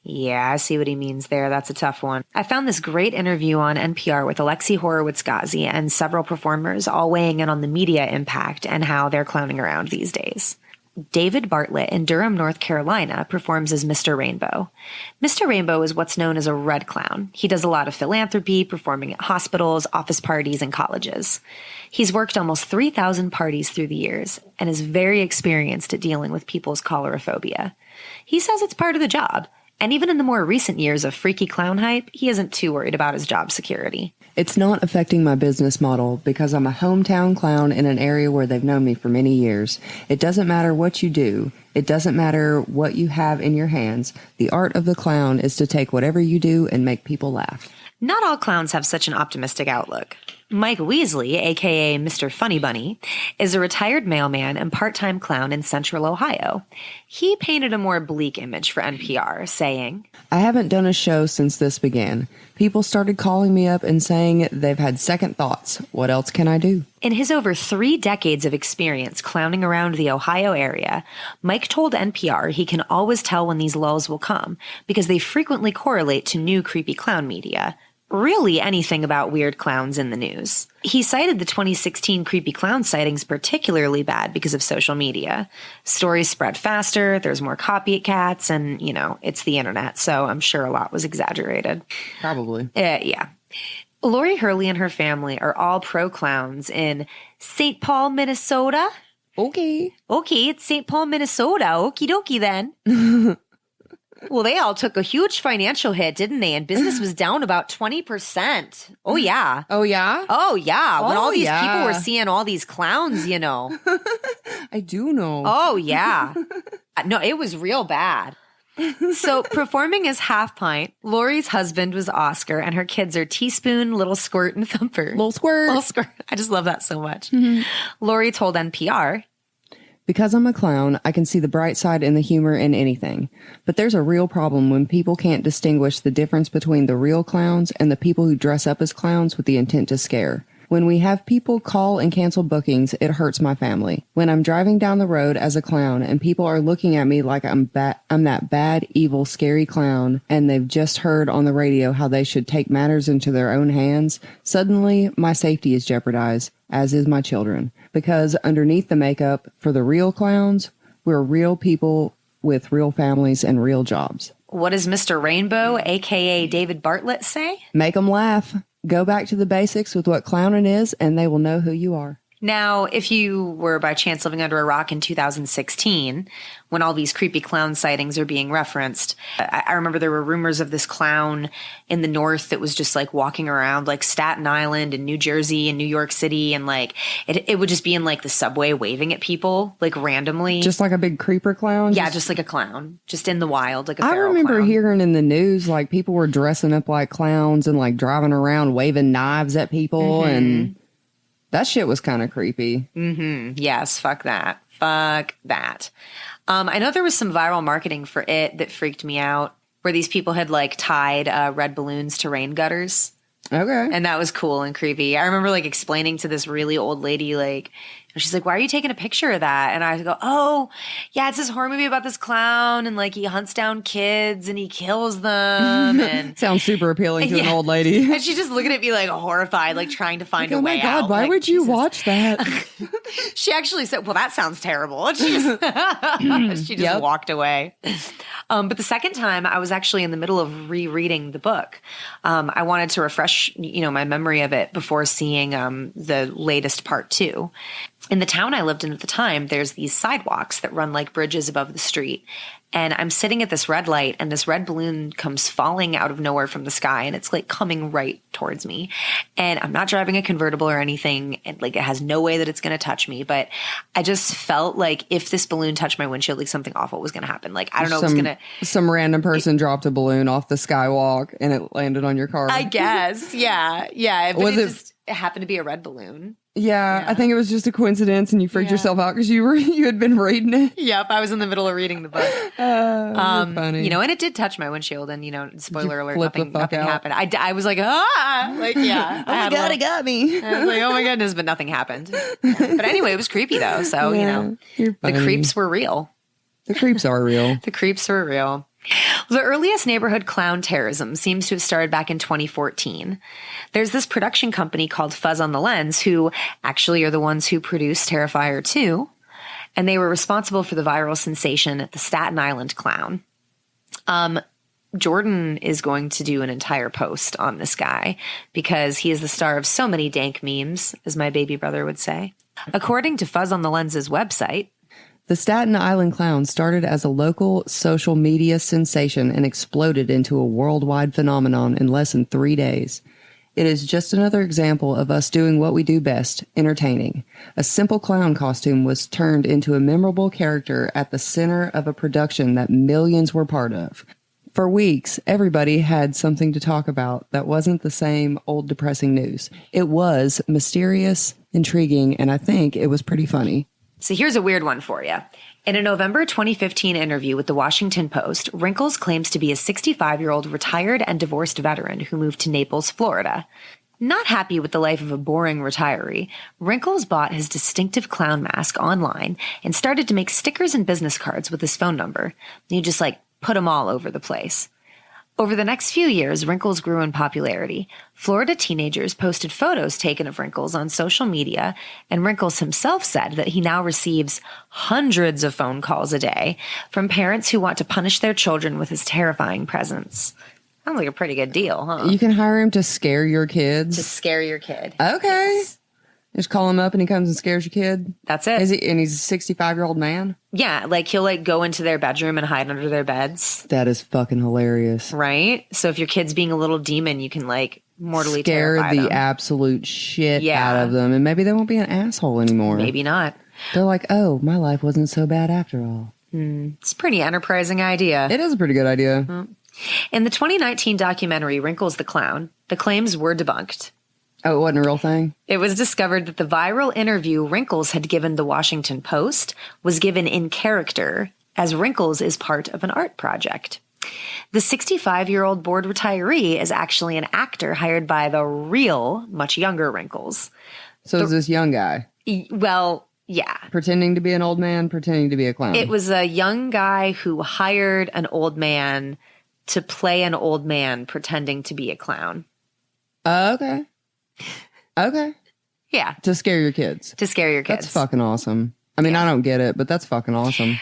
S3: Yeah, I see what he means there. That's a tough one. I found this great interview on NPR with Alexi Horowitz-Ghazi and several performers all weighing in on the media impact and how they're clowning around these days. David Bartlett in Durham, North Carolina, performs as Mr. Rainbow. Mr. Rainbow is what's known as a red clown. He does a lot of philanthropy, performing at hospitals, office parties, and colleges. He's worked almost 3,000 parties through the years and is very experienced at dealing with people's choleraphobia. He says it's part of the job, and even in the more recent years of freaky clown hype, he isn't too worried about his job security.
S2: "It's not affecting my business model because I'm a hometown clown in an area where they've known me for many years. It doesn't matter what you do. It doesn't matter what you have in your hands. The art of the clown is to take whatever you do and make people laugh."
S3: Not all clowns have such an optimistic outlook. Mike Weasley, a.k.a. Mr. Funny Bunny, is a retired mailman and part-time clown in Central Ohio. He painted a more bleak image for NPR, saying,
S2: "I haven't done a show since this began. People started calling me up and saying they've had second thoughts. What else can I do?"
S3: In his over 3 decades of experience clowning around the Ohio area, Mike told NPR he can always tell when these lulls will come because they frequently correlate to new creepy clown media. Really anything about weird clowns in the news. He cited the 2016 creepy clown sightings particularly bad because of social media. Stories spread faster, there's more copycats, and, it's the internet, so I'm sure a lot was exaggerated.
S2: Probably.
S3: Yeah. Lori Hurley and her family are all pro-clowns in St. Paul, Minnesota.
S2: Okay,
S3: it's St. Paul, Minnesota. Okie dokie then. Well, they all took a huge financial hit, didn't they? And business was down about 20%. Oh, yeah.
S2: Oh, yeah?
S3: Oh, yeah. When
S2: Oh,
S3: all these
S2: yeah.
S3: people were seeing all these clowns,
S2: I do know.
S3: Oh, yeah. No, it was real bad. So performing as Half Pint, Lori's husband was Oscar, and her kids are Teaspoon, Little Squirt, and Thumper.
S2: Little Squirt.
S3: Little Squirt. I just love that so much.
S2: Mm-hmm.
S3: Lori told NPR,
S2: "Because I'm a clown, I can see the bright side in the humor in anything. But there's a real problem when people can't distinguish the difference between the real clowns and the people who dress up as clowns with the intent to scare. When we have people call and cancel bookings, it hurts my family. When I'm driving down the road as a clown and people are looking at me like I'm that bad, evil, scary clown, and they've just heard on the radio how they should take matters into their own hands, suddenly my safety is jeopardized, as is my children. Because underneath the makeup, for the real clowns, we're real people with real families and real jobs."
S3: what does Mr. Rainbow, a.k.a. David Bartlett, say?
S2: "Make them laugh. Go back to the basics with what clowning is, and they will know who you are."
S3: Now, if you were by chance living under a rock in 2016, when all these creepy clown sightings are being referenced, I remember there were rumors of this clown in the north that was just like walking around like Staten Island and New Jersey and New York City, and like it would just be in like the subway waving at people like randomly.
S2: Just like a big creeper clown?
S3: Yeah, just like a clown, just in the wild, like a feral
S2: I remember
S3: clown.
S2: hearing in the news like people were dressing up like clowns and like driving around waving knives at people, and that shit was kind of creepy.
S3: Yes, fuck that. Fuck that. I know there was some viral marketing for it that freaked me out, where these people had like tied red balloons to rain gutters.
S2: Okay.
S3: And that was cool and creepy. I remember like explaining to this really old lady, like, she's like, "Why are you taking a picture of that?" And I go, "Oh, yeah, it's this horror movie about this clown, and like he hunts down kids and he kills them." And
S2: sounds super appealing to an old lady.
S3: And she's just looking at me like horrified, like trying to find a way out.
S2: Oh my God, why
S3: like,
S2: would you
S3: Jesus.
S2: watch that?
S3: She actually said, "Well, that sounds terrible." And she just, walked away. But the second time, I was actually in the middle of rereading the book. I wanted to refresh, my memory of it before seeing the latest part 2. In the town I lived in at the time, there's these sidewalks that run like bridges above the street. And I'm sitting at this red light, and this red balloon comes falling out of nowhere from the sky, and it's like coming right towards me. And I'm not driving a convertible or anything, and like it has no way that it's going to touch me. But I just felt like if this balloon touched my windshield, like something awful was going to happen. Like I don't know, it was going to.
S2: Some random person dropped a balloon off the skywalk, and it landed on your car.
S3: I guess, yeah. But it happened to be a red balloon.
S2: Yeah, I think it was just a coincidence, and you freaked yourself out because you had been reading it.
S3: Yep, I was in the middle of reading the book.
S2: Funny.
S3: And it did touch my windshield, and spoiler alert, nothing
S2: out.
S3: happened. I was like, like, yeah.
S2: Oh my God, it got me.
S3: I was like, oh my goodness, but nothing happened. But anyway, it was creepy though. So,
S2: the
S3: creeps were real.
S2: The creeps are real.
S3: The creeps were real. The earliest neighborhood clown terrorism seems to have started back in 2014. There's this production company called Fuzz on the Lens who actually are the ones who produced Terrifier 2, and they were responsible for the viral sensation, the Staten Island Clown. Jordan is going to do an entire post on this guy because he is the star of so many dank memes, as my baby brother would say. According to Fuzz on the Lens's website,
S2: the Staten Island Clown started as a local social media sensation and exploded into a worldwide phenomenon in less than 3 days. It is just another example of us doing what we do best, entertaining. A simple clown costume was turned into a memorable character at the center of a production that millions were part of. For weeks, everybody had something to talk about that wasn't the same old depressing news. It was mysterious, intriguing, and I think it was pretty funny.
S3: So here's a weird one for you. In a November 2015 interview with the Washington Post, Wrinkles claims to be a 65-year-old retired and divorced veteran who moved to Naples, Florida. Not happy with the life of a boring retiree, Wrinkles bought his distinctive clown mask online and started to make stickers and business cards with his phone number. You just put them all over the place. Over the next few years, Wrinkles grew in popularity. Florida teenagers posted photos taken of Wrinkles on social media, and Wrinkles himself said that he now receives hundreds of phone calls a day from parents who want to punish their children with his terrifying presence. Sounds like a pretty good deal, huh?
S2: You can hire him to scare your kids?
S3: To scare your kid.
S2: Okay.
S3: Yes.
S2: Just call him up and he comes and scares your kid?
S3: That's it.
S2: And he's a 65-year-old man?
S3: Yeah, he'll go into their bedroom and hide under their beds.
S2: That is fucking hilarious.
S3: Right? So if your kid's being a little demon, you can mortally
S2: scare
S3: terrify
S2: the
S3: them.
S2: Absolute shit out of them. And maybe they won't be an asshole anymore.
S3: Maybe not.
S2: They're like, oh, my life wasn't so bad after all.
S3: It's a pretty enterprising idea.
S2: It is a pretty good idea.
S3: In the 2019 documentary Wrinkles the Clown, the claims were debunked.
S2: Oh, it wasn't a real thing? It
S3: was discovered that the viral interview Wrinkles had given the Washington Post was given in character, as Wrinkles is part of an art project. The 65-year-old bored retiree is actually an actor hired by the real, much younger Wrinkles.
S2: So is this young guy?
S3: Well, yeah.
S2: Pretending to be an old man, pretending to be a clown.
S3: It was a young guy who hired an old man to play an old man pretending to be a clown.
S2: Okay.
S3: Yeah.
S2: To scare your kids.
S3: To scare your kids.
S2: That's fucking awesome. I mean, I don't get it, but that's fucking awesome.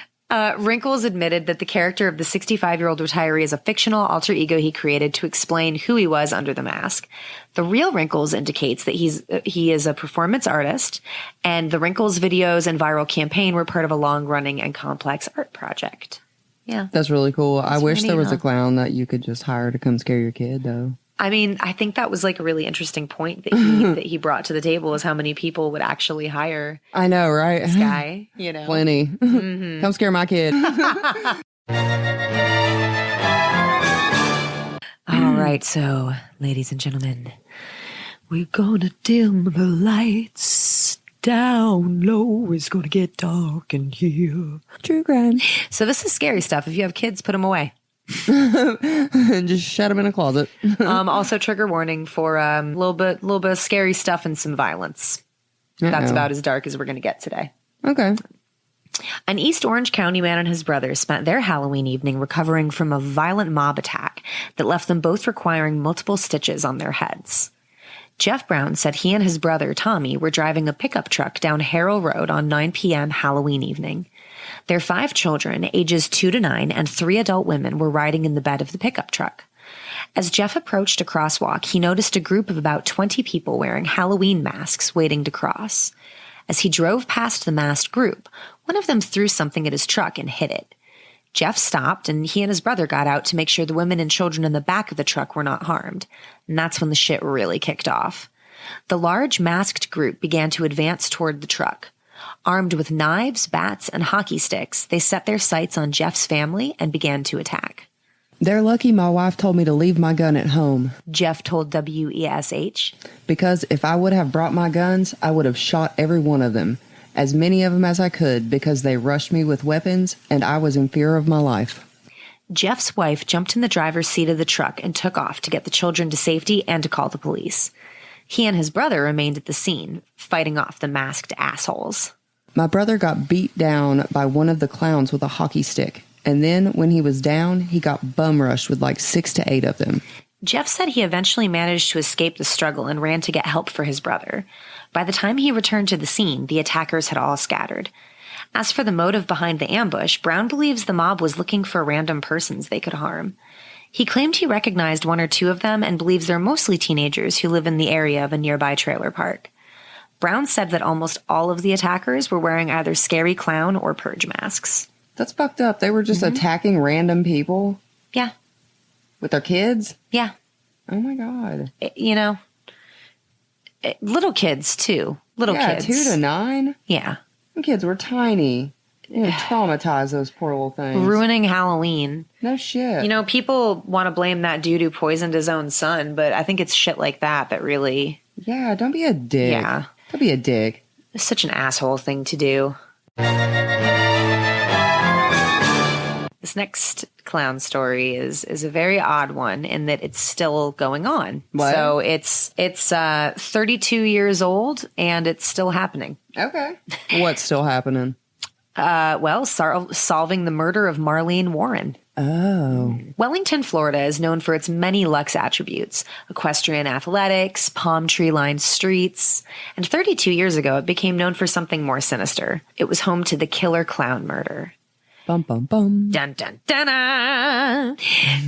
S3: Wrinkles admitted that the character of the 65-year-old retiree is a fictional alter ego he created to explain who he was under the mask. The real Wrinkles indicates that he is a performance artist, and the Wrinkles videos and viral campaign were part of a long-running and complex art project. Yeah.
S2: That's really cool. I wish there was
S3: neat,
S2: a clown that you could just hire to come scare your kid, though.
S3: I mean, I think that was a really interesting point that he brought to the table, is how many people would actually hire.
S2: I know, right?
S3: This guy,
S2: Plenty. Mm-hmm. Come scare my kid.
S3: All right, so, ladies and gentlemen, we're gonna dim the lights down low. It's gonna get dark in here.
S2: True crime.
S3: So this is scary stuff. If you have kids, put them away.
S2: Just shut them in a closet.
S3: Also, trigger warning for a little bit of scary stuff and some violence. That's about as dark as we're going to get today.
S2: Okay.
S3: An East Orange County man and his brother spent their Halloween evening recovering from a violent mob attack that left them both requiring multiple stitches on their heads. Jeff Brown said he and his brother, Tommy, were driving a pickup truck down Harrell Road on 9 p.m. Halloween evening. Their 5 children, ages 2 to 9, and 3 adult women were riding in the bed of the pickup truck. As Jeff approached a crosswalk, he noticed a group of about 20 people wearing Halloween masks waiting to cross. As he drove past the masked group, one of them threw something at his truck and hit it. Jeff stopped, and he and his brother got out to make sure the women and children in the back of the truck were not harmed. And that's when the shit really kicked off. The large masked group began to advance toward the truck. Armed with knives, bats, and hockey sticks, they set their sights on Jeff's family and began to attack.
S2: They're lucky my wife told me to leave my gun at home,
S3: Jeff told WESH.
S2: because if I would have brought my guns, I would have shot every one of them, as many of them as I could, because they rushed me with weapons and I was in fear of my life.
S3: Jeff's wife jumped in the driver's seat of the truck and took off to get the children to safety and to call the police. He and his brother remained at the scene, fighting off the masked assholes.
S2: My brother got beat down by one of the clowns with a hockey stick, and then when he was down, he got bum rushed with like 6 to 8 of them.
S3: Jeff said he eventually managed to escape the struggle and ran to get help for his brother. By the time he returned to the scene, the attackers had all scattered. As for the motive behind the ambush, Brown believes the mob was looking for random persons they could harm. He claimed he recognized 1 or 2 of them and believes they're mostly teenagers who live in the area of a nearby trailer park. Brown said that almost all of the attackers were wearing either scary clown or purge masks.
S2: That's fucked up. They were just attacking random people
S3: Yeah.
S2: with their kids?
S3: Yeah.
S2: Oh my God.
S3: Little kids, too. Little kids.
S2: 2 to 9?
S3: Yeah.
S2: Them kids were tiny. You know, traumatize those poor little things.
S3: Ruining Halloween.
S2: No shit.
S3: People want to blame that dude who poisoned his own son, but I think it's shit like that really...
S2: Yeah, don't be a dick.
S3: Yeah.
S2: Don't be a dick.
S3: It's such an asshole thing to do. This next clown story is a very odd one in that it's still going on.
S2: What?
S3: So it's 32 years old and it's still happening.
S2: Okay. What's still happening?
S3: Solving the murder of Marlene Warren.
S2: Oh.
S3: Wellington, Florida is known for its many luxe attributes: equestrian athletics, palm tree-lined streets. And 32 years ago, it became known for something more sinister. It was home to the killer clown murder.
S2: Bum, bum, bum.
S3: Dun, dun, dun,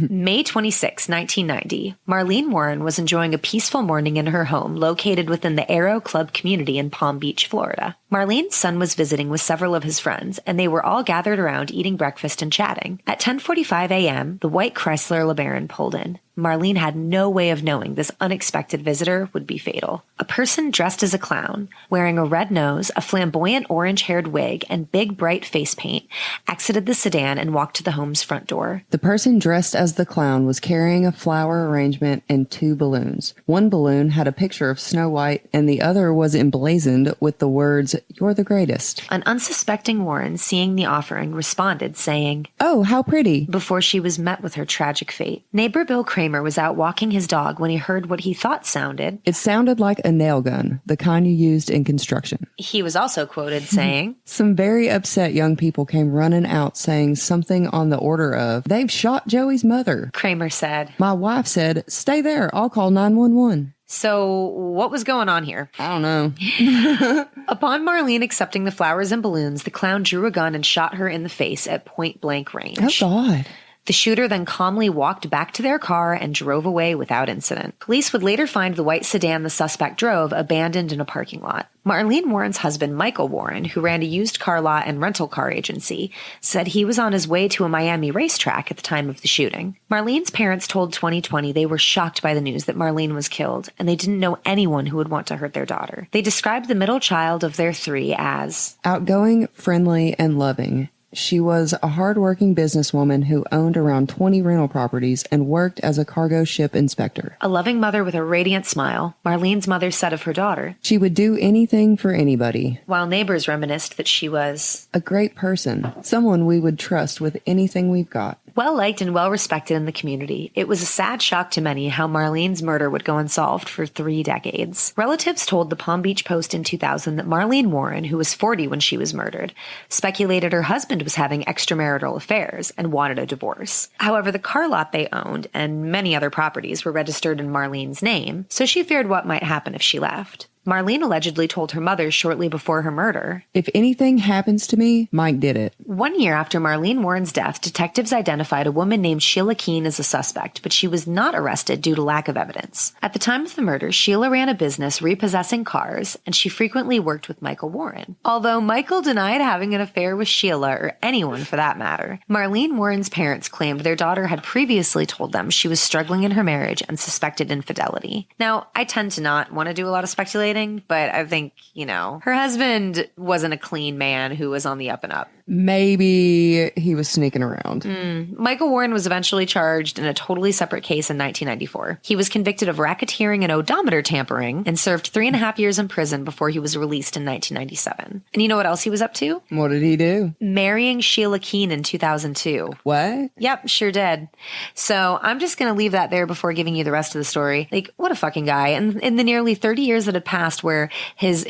S3: May 26, 1990, Marlene Warren was enjoying a peaceful morning in her home located within the Aero Club community in Palm Beach, Florida. Marlene's son was visiting with several of his friends, and they were all gathered around eating breakfast and chatting. At 10:45 a.m., the white Chrysler LeBaron pulled in. Marlene had no way of knowing this unexpected visitor would be fatal. A person dressed as a clown, wearing a red nose, a flamboyant orange-haired wig, and big bright face paint, exited the sedan and walked to the home's front door.
S2: The person dressed as the clown was carrying a flower arrangement and 2 balloons. One balloon had a picture of Snow White, and the other was emblazoned with the words, "You're the greatest."
S3: An unsuspecting Warren, seeing the offering, responded, saying,
S2: "Oh, how pretty,"
S3: before she was met with her tragic fate. Neighbor Bill Kramer was out walking his dog when he heard what he thought sounded.
S2: It sounded like a nail gun, the kind you used in construction.
S3: He was also quoted saying,
S2: Some very upset young people came running out saying something on the order of, "They've shot Joey's mother."
S3: Kramer said.
S2: My wife said, "Stay there, I'll call 911.
S3: So what was going on here?
S2: I don't know.
S3: Upon Marlene accepting the flowers and balloons, the clown drew a gun and shot her in the face at point blank range.
S2: Oh, God.
S3: The shooter then calmly walked back to their car and drove away without incident. Police would later find the white sedan the suspect drove abandoned in a parking lot. Marlene Warren's husband, Michael Warren, who ran a used car lot and rental car agency, said he was on his way to a Miami racetrack at the time of the shooting. Marlene's parents told 2020 they were shocked by the news that Marlene was killed, and they didn't know anyone who would want to hurt their daughter. They described the middle child of their 3 as
S2: outgoing, friendly, and loving. She was a hardworking businesswoman who owned around 20 rental properties and worked as a cargo ship inspector.
S3: A loving mother with a radiant smile, Marlene's mother said of her daughter,
S2: "She would do anything for anybody."
S3: While neighbors reminisced that she was
S2: a great person, someone we would trust with anything we've got.
S3: Well-liked and well-respected in the community, it was a sad shock to many how Marlene's murder would go unsolved for 3 decades. Relatives told the Palm Beach Post in 2000 that Marlene Warren, who was 40 when she was murdered, speculated her husband was having extramarital affairs and wanted a divorce. However, the car lot they owned and many other properties were registered in Marlene's name, so she feared what might happen if she left. Marlene allegedly told her mother shortly before her murder.
S2: If anything happens to me, Mike did it.
S3: 1 year after Marlene Warren's death, detectives identified a woman named Sheila Keene as a suspect, but she was not arrested due to lack of evidence. At the time of the murder, Sheila ran a business repossessing cars, and she frequently worked with Michael Warren. Although Michael denied having an affair with Sheila, or anyone for that matter, Marlene Warren's parents claimed their daughter had previously told them she was struggling in her marriage and suspected infidelity. Now, I tend to not want to do a lot of speculating, but I think, her husband wasn't a clean man who was on the up and up.
S2: Maybe he was sneaking around.
S3: Michael Warren was eventually charged in a totally separate case in 1994. He was convicted of racketeering and odometer tampering and served 3.5 years in prison before he was released in 1997. And you know what else he was up to?
S2: What did he do?
S3: Marrying Sheila Keene in 2002.
S2: What?
S3: Yep, sure did. So I'm just going to leave that there before giving you the rest of the story. Like, what a fucking guy. And in the nearly 30 years that had passed where his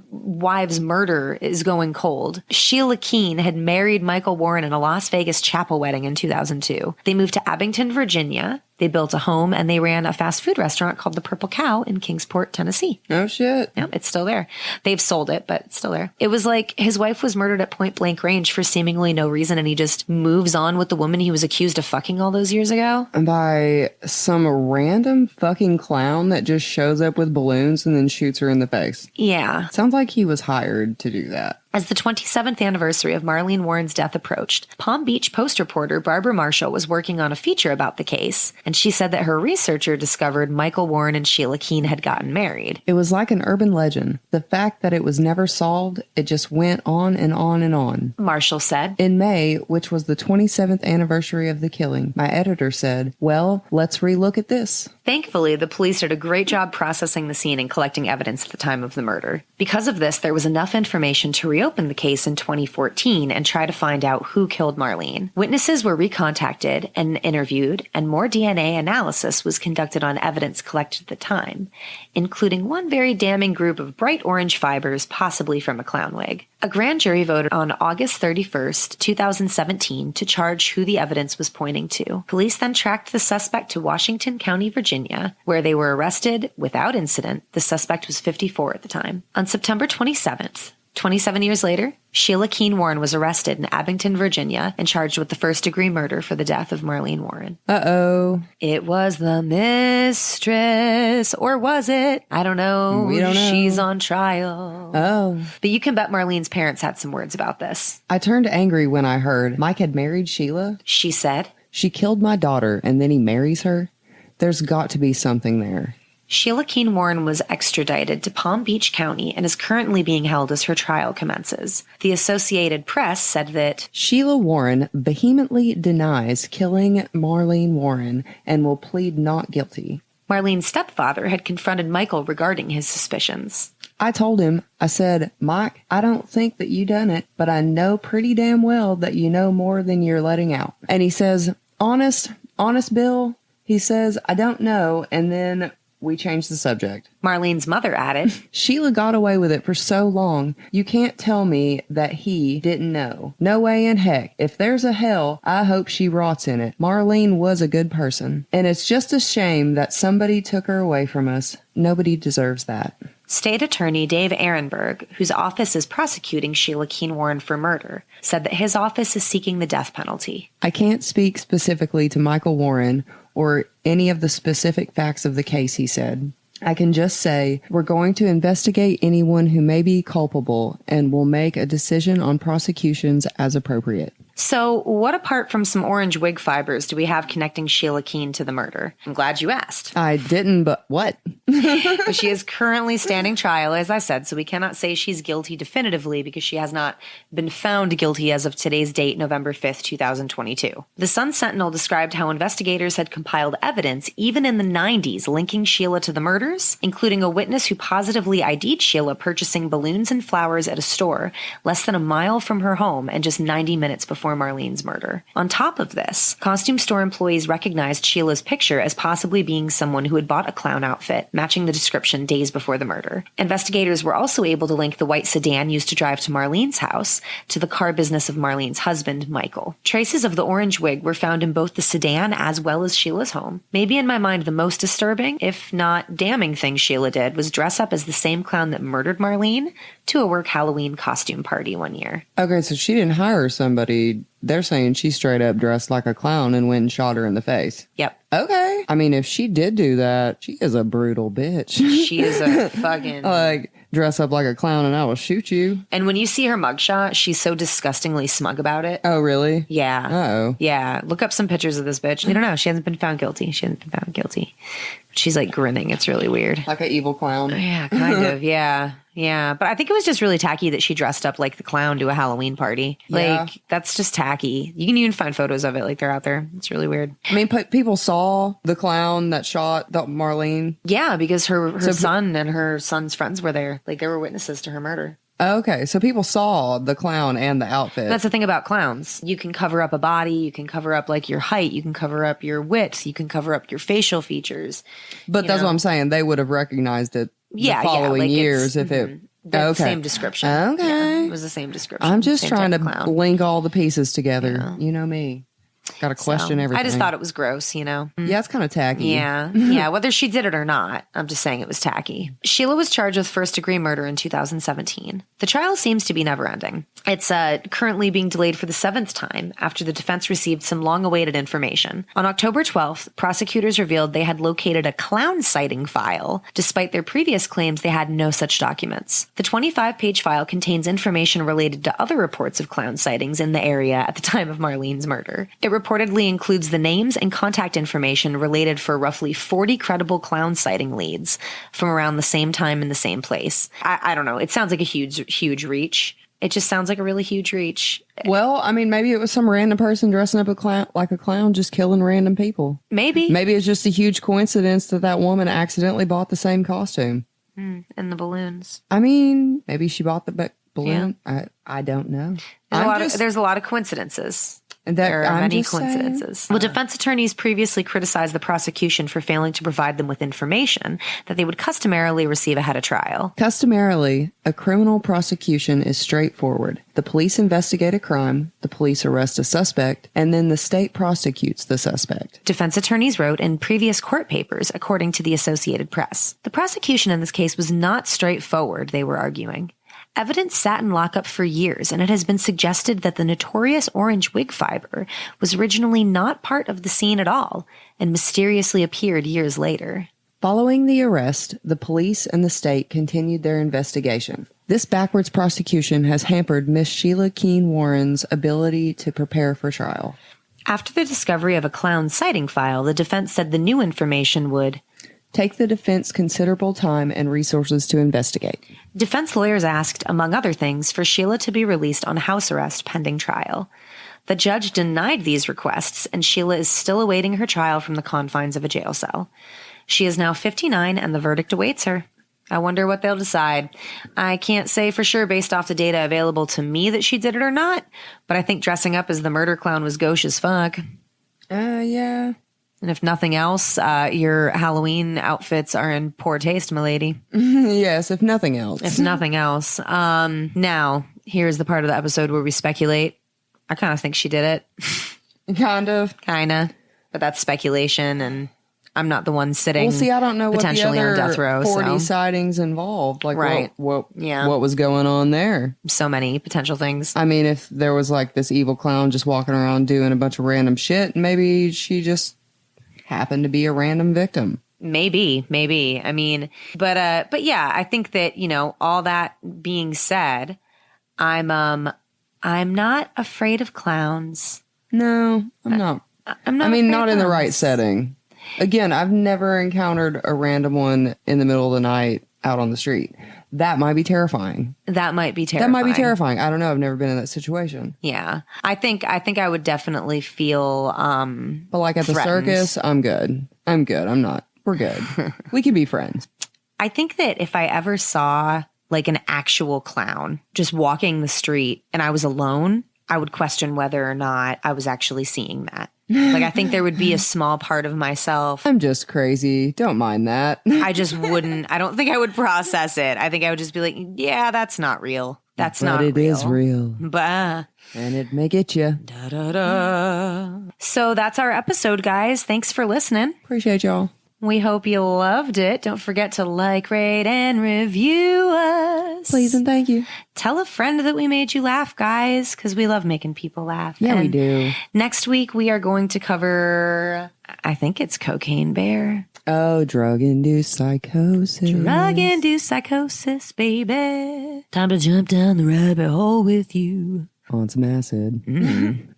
S3: wife's murder is going cold, Sheila Keene had married Michael Warren in a Las Vegas chapel wedding in 2002. They moved to Abington, Virginia. They built a home and they ran a fast food restaurant called the Purple Cow in Kingsport, Tennessee.
S2: Oh, shit.
S3: Yeah, it's still there. They've sold it, but it's still there. It was like his wife was murdered at point blank range for seemingly no reason, and he just moves on with the woman he was accused of fucking all those years ago.
S2: By some random fucking clown that just shows up with balloons and then shoots her in the face.
S3: Yeah.
S2: Sounds like he was hired to do that.
S3: As the 27th anniversary of Marlene Warren's death approached, Palm Beach Post reporter Barbara Marshall was working on a feature about the case, and she said that her researcher discovered Michael Warren and Sheila Keene had gotten married.
S2: It was like an urban legend. The fact that it was never solved, it just went on and on and on.
S3: Marshall said.
S2: In May, which was the 27th anniversary of the killing, my editor said, well, let's relook at this.
S3: Thankfully, the police did a great job processing the scene and collecting evidence at the time of the murder. Because of this, there was enough information to reopen the case in 2014 and try to find out who killed Marlene. Witnesses were recontacted and interviewed, and more DNA analysis was conducted on evidence collected at the time, including one very damning group of bright orange fibers, possibly from a clown wig. A grand jury voted on August 31st, 2017, to charge who the evidence was pointing to. Police then tracked the suspect to Washington County, Virginia, where they were arrested without incident. The suspect was 54 at the time. On September 27th, 27 years later, Sheila Keene Warren was arrested in Abington, Virginia, and charged with the first-degree murder for the death of Marlene Warren.
S2: Uh-oh.
S3: It was the mistress, or was it? I don't know.
S2: We don't know.
S3: She's on trial.
S2: Oh.
S3: But you can bet Marlene's parents had some words about this.
S2: I turned angry when I heard Mike had married Sheila.
S3: She said,
S2: She killed my daughter, and then he marries her. There's got to be something there.
S3: Sheila Keene Warren was extradited to Palm Beach County and is currently being held as her trial commences. The Associated Press said that
S2: Sheila Warren vehemently denies killing Marlene Warren and will plead not guilty.
S3: Marlene's stepfather had confronted Michael regarding his suspicions.
S2: I told him, I said, Mike, I don't think that you done it, but I know pretty damn well that you know more than you're letting out. And he says, honest, Bill, he says, I don't know, and then we changed the subject.
S3: Marlene's mother added,
S2: Sheila got away with it for so long, you can't tell me that he didn't know. No way in heck. If there's a hell, I hope she rots in it. Marlene was a good person. And it's just a shame that somebody took her away from us. Nobody deserves that.
S3: State Attorney Dave Ehrenberg, whose office is prosecuting Sheila Keene Warren for murder, said that his office is seeking the death penalty.
S2: I can't speak specifically to Michael Warren or any of the specific facts of the case, he said. I can just say we're going to investigate anyone who may be culpable and will make a decision on prosecutions as appropriate.
S3: So, what apart from some orange wig fibers do we have connecting Sheila Keene to the murder? I'm glad you asked.
S2: I didn't, but what?
S3: But she is currently standing trial, as I said, so we cannot say she's guilty definitively because she has not been found guilty as of today's date, November 5th, 2022. The Sun-Sentinel described how investigators had compiled evidence, even in the 90s, linking Sheila to the murders, including a witness who positively ID'd Sheila purchasing balloons and flowers at a store less than a mile from her home and just 90 minutes before before Marlene's murder. On top of this, costume store employees recognized Sheila's picture as possibly being someone who had bought a clown outfit, matching the description days before the murder. Investigators were also able to link the white sedan used to drive to Marlene's house to the car business of Marlene's husband, Michael. Traces of the orange wig were found in both the sedan as well as Sheila's home. Maybe in my mind the most disturbing, if not damning thing Sheila did was dress up as the same clown that murdered Marlene to a work Halloween costume party one year.
S2: Okay, so she didn't hire somebody. They're saying she straight up dressed like a clown and went and shot her in the face.
S3: Yep.
S2: Okay. I mean, if she did do that, she is a brutal bitch.
S3: She is a fucking...
S2: Like, dress up like a clown and I will shoot you.
S3: And when you see her mugshot, she's so disgustingly smug about it.
S2: Oh, really?
S3: Yeah.
S2: Uh-oh.
S3: Yeah. Look up some pictures of this bitch. I don't know. She hasn't been found guilty. She's like grinning. It's really weird.
S2: Like an evil clown.
S3: Yeah, kind of. Yeah. Yeah. But I think it was just really tacky that she dressed up like the clown to a Halloween party.
S2: Yeah.
S3: Like, that's just tacky. You can even find photos of it. Like, they're out there. It's really weird.
S2: I mean, people saw the clown that shot Marlene.
S3: Yeah, because her son and her son's friends were there. Like, they were witnesses to her murder.
S2: Okay, so people saw the clown and the outfit.
S3: That's the thing about clowns. You can cover up a body. You can cover up, like, your height. You can cover up your width. You can cover up your facial features.
S2: But that's what I'm saying. They would have recognized it the following years if it...
S3: The same description.
S2: Okay.
S3: Yeah, it was the same description.
S2: I'm just
S3: same
S2: trying
S3: type
S2: to
S3: of clown.
S2: link all the pieces together.
S3: Yeah.
S2: You know me. Got to question everything.
S3: I just thought it was gross, you know?
S2: Yeah, it's kind of tacky.
S3: Yeah. Yeah. Whether she did it or not, I'm just saying it was tacky. Sheila was charged with first-degree murder in 2017. The trial seems to be never-ending. It's currently being delayed for the 7th time after the defense received some long-awaited information. On October 12th, prosecutors revealed they had located a clown sighting file, despite their previous claims they had no such documents. The 25-page file contains information related to other reports of clown sightings in the area at the time of Marlene's murder. It reportedly includes the names and contact information related for roughly 40 credible clown sighting leads from around the same time in the same place. I don't know. It sounds like a huge reach. It just sounds like a really huge reach.
S2: Well, I mean, maybe it was some random person dressing up like a clown, just killing random people.
S3: Maybe
S2: it's just a huge coincidence that woman accidentally bought the same costume.
S3: And the balloons.
S2: I mean, maybe she bought the balloon. Yeah. I don't know.
S3: There's a lot of coincidences.
S2: There
S3: are many coincidences. Well, defense attorneys previously criticized the prosecution for failing to provide them with information that they would customarily receive ahead of trial.
S2: Customarily, a criminal prosecution is straightforward. The police investigate a crime, the police arrest a suspect, and then the state prosecutes the suspect.
S3: Defense attorneys wrote in previous court papers, according to the Associated Press. The prosecution in this case was not straightforward, they were arguing. Evidence sat in lockup for years, and it has been suggested that the notorious orange wig fiber was originally not part of the scene at all and mysteriously appeared years later.
S2: Following the arrest, the police and the state continued their investigation. This backwards prosecution has hampered Miss Sheila Keene Warren's ability to prepare for trial.
S3: After the discovery of a clown sighting file, the defense said the new information would
S2: take the defense considerable time and resources to investigate.
S3: Defense lawyers asked, among other things, for Sheila to be released on house arrest pending trial. The judge denied these requests, and Sheila is still awaiting her trial from the confines of a jail cell. She is now 59, and the verdict awaits her. I wonder what they'll decide. I can't say for sure based off the data available to me that she did it or not, but I think dressing up as the murder clown was gauche as fuck.
S2: Yeah.
S3: And if nothing else, your Halloween outfits are in poor taste, milady.
S2: Yes, if nothing else.
S3: If nothing else. Now, here's the part of the episode where we speculate. I kind of think she did it.
S2: Kind of.
S3: But that's speculation, and I'm not the one sitting
S2: well, see, I don't know
S3: potentially
S2: what the
S3: on
S2: other
S3: death row.
S2: 40 sightings involved. Like,
S3: right.
S2: What was going on there?
S3: So many potential things.
S2: I mean, if there was like this evil clown just walking around doing a bunch of random shit, maybe she just happened to be a random victim.
S3: Maybe. I mean, but yeah, I think that, you know, all that being said, I'm not afraid of clowns.
S2: No, I'm not.
S3: I'm not.
S2: I mean, not in the right setting. Again, I've never encountered a random one in the middle of the night out on the street. That might be terrifying.
S3: That might be terrifying.
S2: I don't know. I've never been in that situation.
S3: Yeah. I think I would definitely feel
S2: but like at
S3: threatened.
S2: The circus, I'm good. I'm not. We're good. We can be friends.
S3: I think that if I ever saw like an actual clown just walking the street and I was alone, I would question whether or not I was actually seeing that. Like, I think there would be a small part of myself.
S2: I'm just crazy. Don't mind that.
S3: I just wouldn't. I don't think I would process it. I think I would just be like, yeah, that's not real. That's not real. But it is real.
S2: And it may get you.
S3: Da, da, da. So that's our episode, guys. Thanks for listening.
S2: Appreciate y'all.
S3: We hope you loved it. Don't forget to like, rate, and review us.
S2: Please and thank you.
S3: Tell a friend that we made you laugh, guys, because we love making people laugh.
S2: Yeah, we do.
S3: Next week, we are going to cover, I think it's Cocaine Bear.
S2: Oh, drug-induced psychosis.
S3: Drug-induced psychosis, baby. Time to jump down the rabbit hole with you.
S2: On some acid.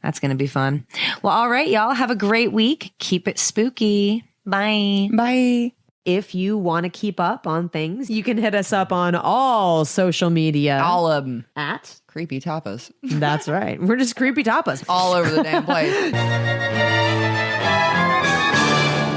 S3: That's going to be fun. Well, all right, y'all. Have a great week. Keep it spooky. Bye.
S2: Bye.
S5: If you want to keep up on things, you can hit us up on all social media.
S2: All of them.
S5: At
S2: Creepy Tapas.
S5: That's right. We're just Creepy Tapas.
S2: All over the damn place.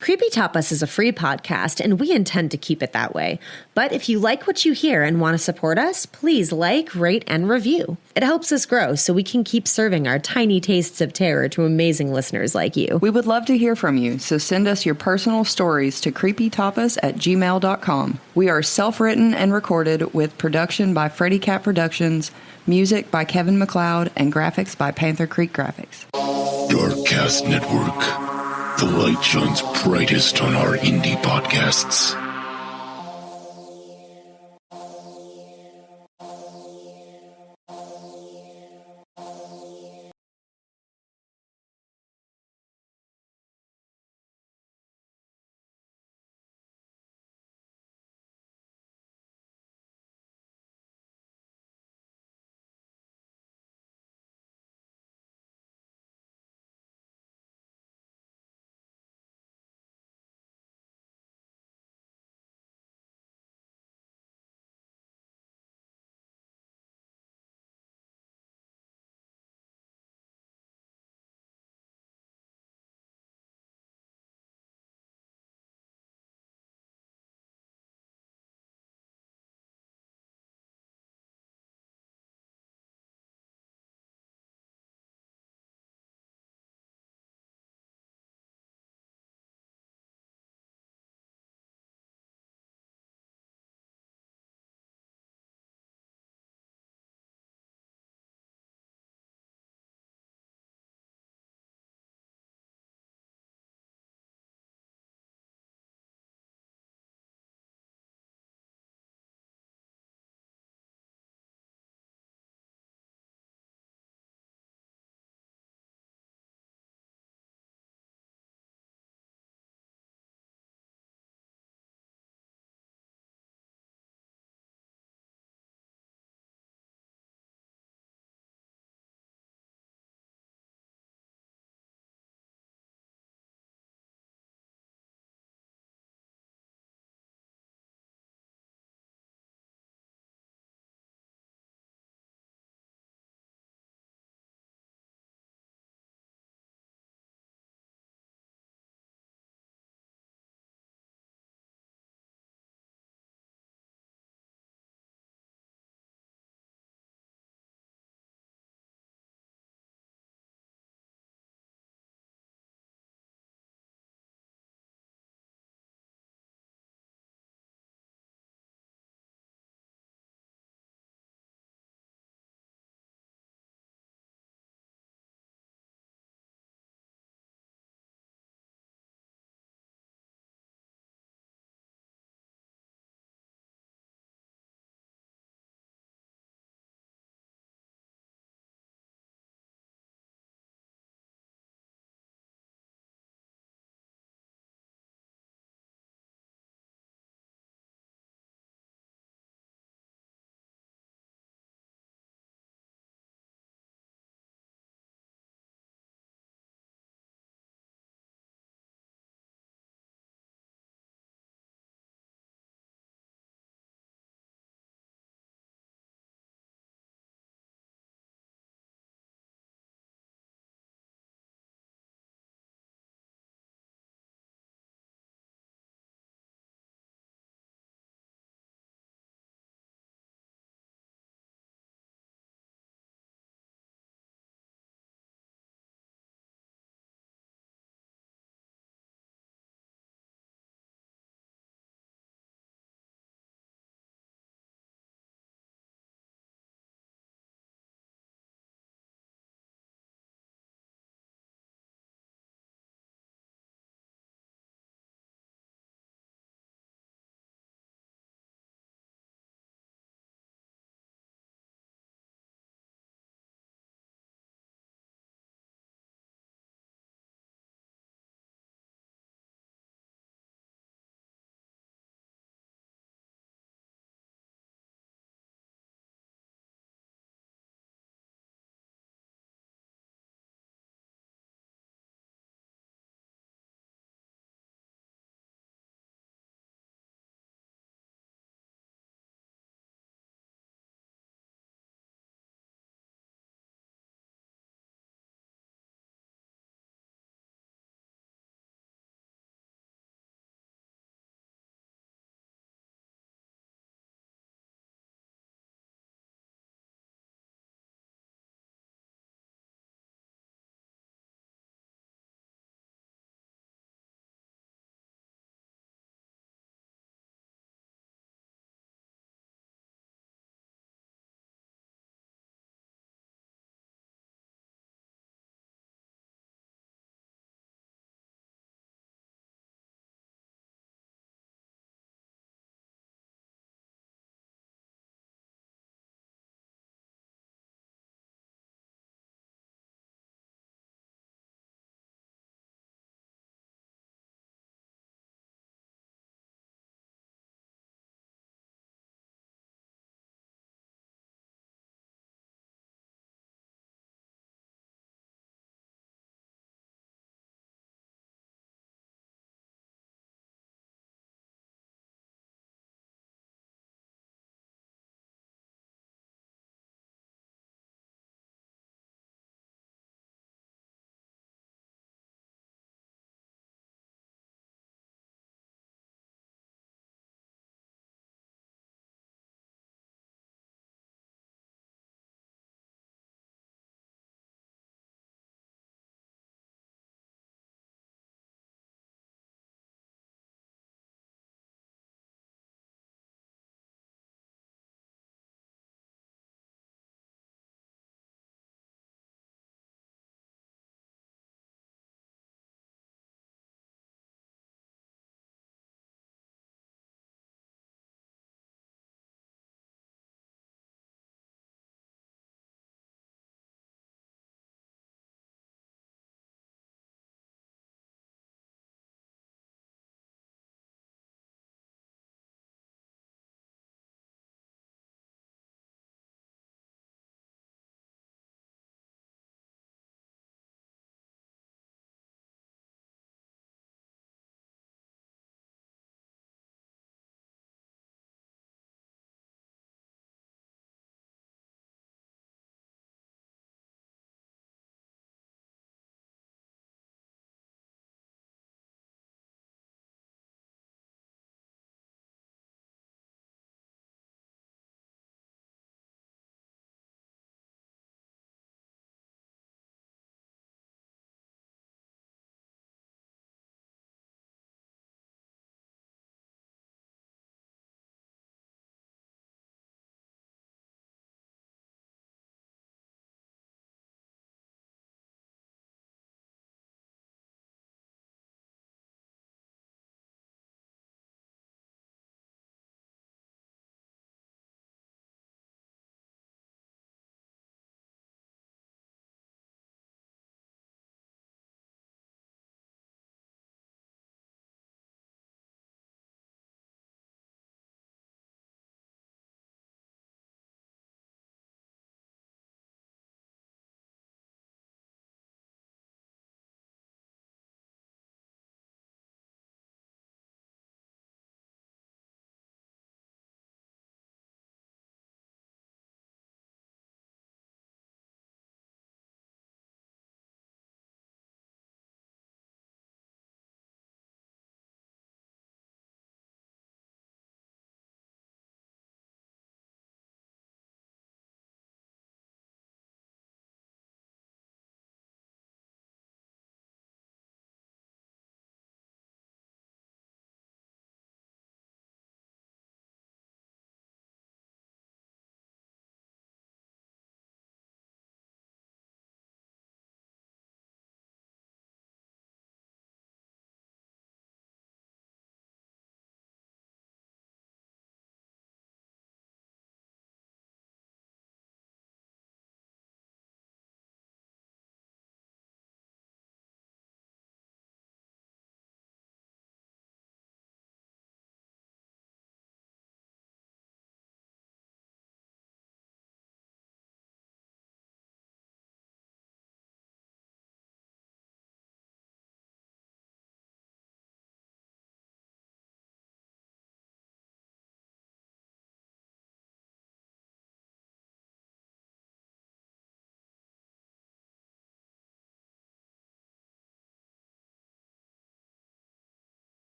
S5: Creepy Tapas is a free podcast, and we intend to keep it that way. But if you like what you hear and want to support us, please like, rate, and review. It helps us grow so we can keep serving our tiny tastes of terror to amazing listeners like you.
S2: We would love to hear from you, so send us your personal stories to creepytapas@gmail.com. We are self-written and recorded with production by Freddy Cat Productions, music by Kevin MacLeod, and graphics by Panther Creek Graphics.
S1: Darkcast Network. The light shines brightest on our indie podcasts.